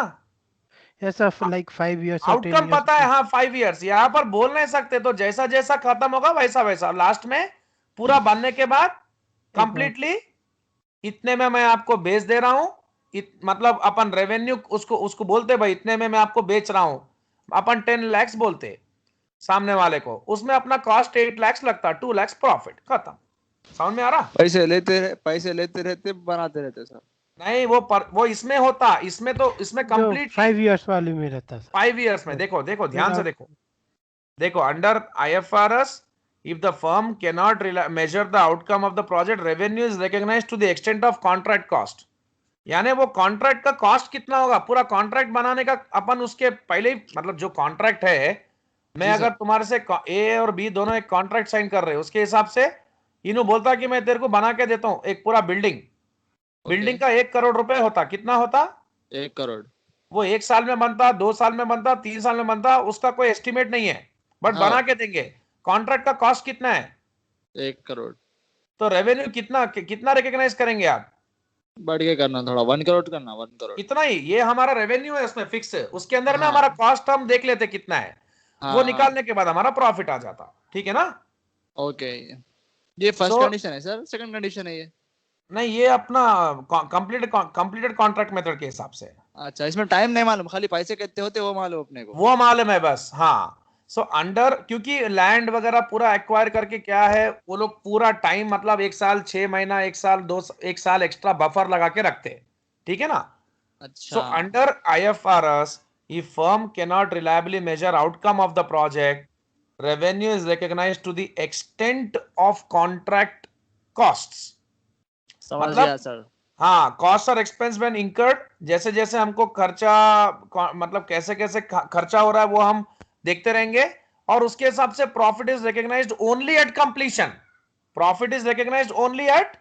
Yes, sir. For like 5 years or 10 outcome years. पता है, हाँ 5 ईयर्स। यहां पर बोल नहीं सकते, तो जैसा जैसा खत्म होगा वैसा वैसा लास्ट में पूरा बनने के बाद कंप्लीटली इतने में मैं आपको बेच दे रहा हूं। मतलब अपन रेवेन्यू उसको उसको बोलते भाई इतने में मैं आपको बेच रहा हूं, अपन 10 लाख बोलते सामने वाले को, उसमें अपना कॉस्ट 8 लाख लगता, 2 लाख प्रॉफिट, खत्म। समझ में आ रहा? पैसे लेते रहते बनाते रहते सर। नहीं, वो इसमें होता, इसमें तो इसमें जो कंप्लीट 5 years वाले में रहता सर। 5 ईयर्स में। देखो देखो ध्यान से Without- देखो, देखो under IFRS, if the firm cannot measure the outcome of the project, revenue is recognized to the extent of contract cost, यानी वो कॉन्ट्रैक्ट का कॉस्ट कितना होगा, पूरा कॉन्ट्रैक्ट बनाने का अपन उसके पहले ही, मतलब जो कॉन्ट्रैक्ट है, मैं जी अगर सर। तुम्हारे से ए और बी दोनों एक कॉन्ट्रैक्ट साइन कर रहे हैं, उसके हिसाब से इन्हों बोलता कि मैं तेरे को बना के देता हूं एक पूरा बिल्डिंग, बिल्डिंग का 1 करोड़ रुपए होता, कितना होता? 1 करोड़। वो 1 साल में बनता, 2 साल में बनता, 3 साल में बनता, उसका कोई एस्टिमेट नहीं है, बट हाँ। बना के देंगे। कॉन्ट्रैक्ट का कॉस्ट कितना है? 1 करोड़। तो रेवेन्यू कितना कितना रिकॉग्नाइज करेंगे आप? बढ़ के करना थोड़ा 1 करोड़ करना 1 करोड़ इतना ही, ये हमारा रेवेन्यू है उसमें फिक्स, उसके अंदर में हाँ। हमारा कॉस्ट हम देख लेते कितना है, हाँ, वो निकालने के बाद हमारा प्रॉफिट आ जाता, ठीक है ना। ओके ये फर्स्ट So- कंडीशन है सर, सेकंड कंडीशन है ये? नहीं, ये अपना कंप्लीटेड कॉन्ट्रैक्ट मेथड के हिसाब से, अच्छा इसमें टाइम नहीं मालूम, खाली पैसे कितने होते वो मालूम अपने को? वो मालूम है बस। हाँ, सो अंडर, क्योंकि लैंड वगैरह पूरा एक्वायर करके क्या है, वो लोग पूरा टाइम मतलब 1 साल 6 महीना 1 साल 1 साल एक्स्ट्रा बफर लगा के रखते हैं, ठीक है ना। अच्छा So under IFRS, if firm cannot reliably measure outcome of the project, revenue is recognized to the extent of contract costs. समझ मतलब- गया सर। हाँ, costs or expense when incurred, जैसे जैसे हमको खर्चा मतलब कैसे कैसे खर्चा हो रहा है वो हम देखते रहेंगे, और उसके हिसाब से profit is recognised only at completion. Profit is recognised only at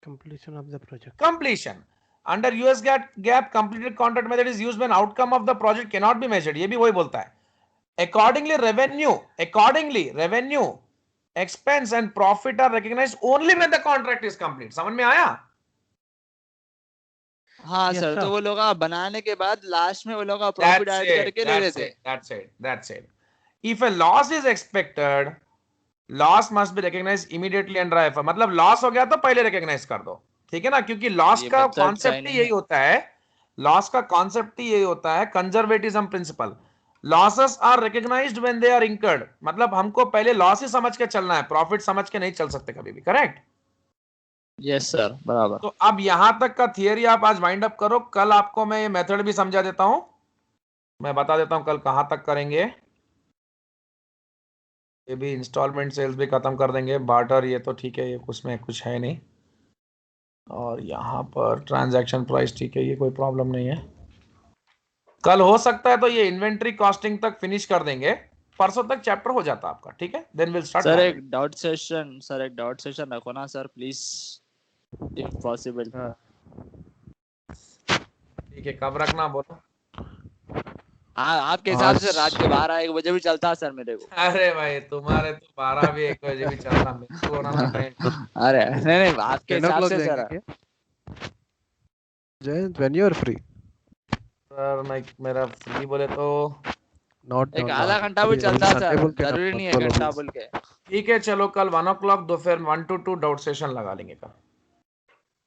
Completion of the project. completion. Under US GAAP, completed contract method is used when outcome of the project cannot be measured. ये भी वही बोलता है। Accordingly, revenue, expense and profit are recognized only when the contract is complete. समझ में आया? हाँ Yes, sir, sir. तो वो लोग बनाने के बाद लास्ट में वो लोग प्रॉफिट ऐड करके ले लेते। That's it. If a loss is expected, loss must be recognized immediately under IFRS. मतलब लॉस हो गया तो पहले रिकॉग्नाइज कर दो, ठीक है ना, क्योंकि लॉस ये का मतलब कॉन्सेप्ट signing ही यही है। होता है, लॉस का कॉन्सेप्ट ही यही होता है, conservatism principle. Losses are recognised when they are incurred, मतलब हमको पहले लॉस ही समझ के चलना है, प्रॉफिट समझ के नहीं चल सकते कभी भी, करेक्ट। यस सर, बराबर। तो अब यहां तक का थियरी आप आज वाइंड अप करो, कल आपको मैं ये मेथड भी समझा देता हूं, मैं बता देता हूं कल कहां तक करेंगे। ये भी इंस्टॉलमेंट सेल्स भी खत्म कर देंगे, बार्टर ये तो ठीक है, ये उसमें कुछ है नहीं, और यहाँ पर ट्रांजैक्शन प्राइस ठीक है, ये कोई प्रॉब्लम नहीं है। कल हो सकता है तो ये इन्वेंट्री कॉस्टिंग तक फिनिश कर देंगे, परसों तक चैप्टर हो जाता आपका, ठीक है, देन विल स्टार्ट। सर एक डाउट सेशन रखो ना सर प्लीज, इफ पॉसिबल। ठीक है, कब रखना बोलो। हाँ आपके हिसाब से रात के 12-1 बजे भी चलता है सर मेरे को। अरे भाई तुम्हारे तो 12 भी 1 बजे भी चलना, मेरे को होना ना टाइम। अरे नहीं आपके 10 हिसाब o'clock से सर। जाएंगे क्या? Jayant, when you are free? Sir मैं मेरा फ्री बोले तो Not एक now, आधा now. घंटा भी अभी चलता है Sunday सर, बोल के ना, जरूरी नहीं है बोलो घंटा please. बोल के। ठीक है, चलो कल 1 o'clock दोपहर 1 to 2 डाउट सेशन लगा लेंगे कल,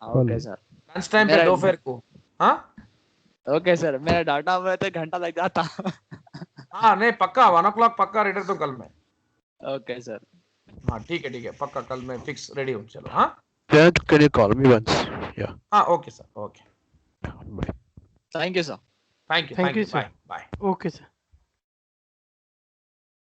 ओके सर। लंच टाइम पे मेरा- दोपहर को। हाँ ओके सर, मेरा डाटा में तो घंटा लग जाता। हाँ, नहीं पक्का 1 o'clock पक्का रेडी तो कल में। Okay sir. हाँ ठीक है पक्का, कल मैं फिक्स रेडी हूँ, चलो। हाँ Jayant, can you call me once? Yeah. हाँ, okay sir, okay, Bye. Thank you sir. Thank you, Thank you, sir. Bye bye. Okay, sir.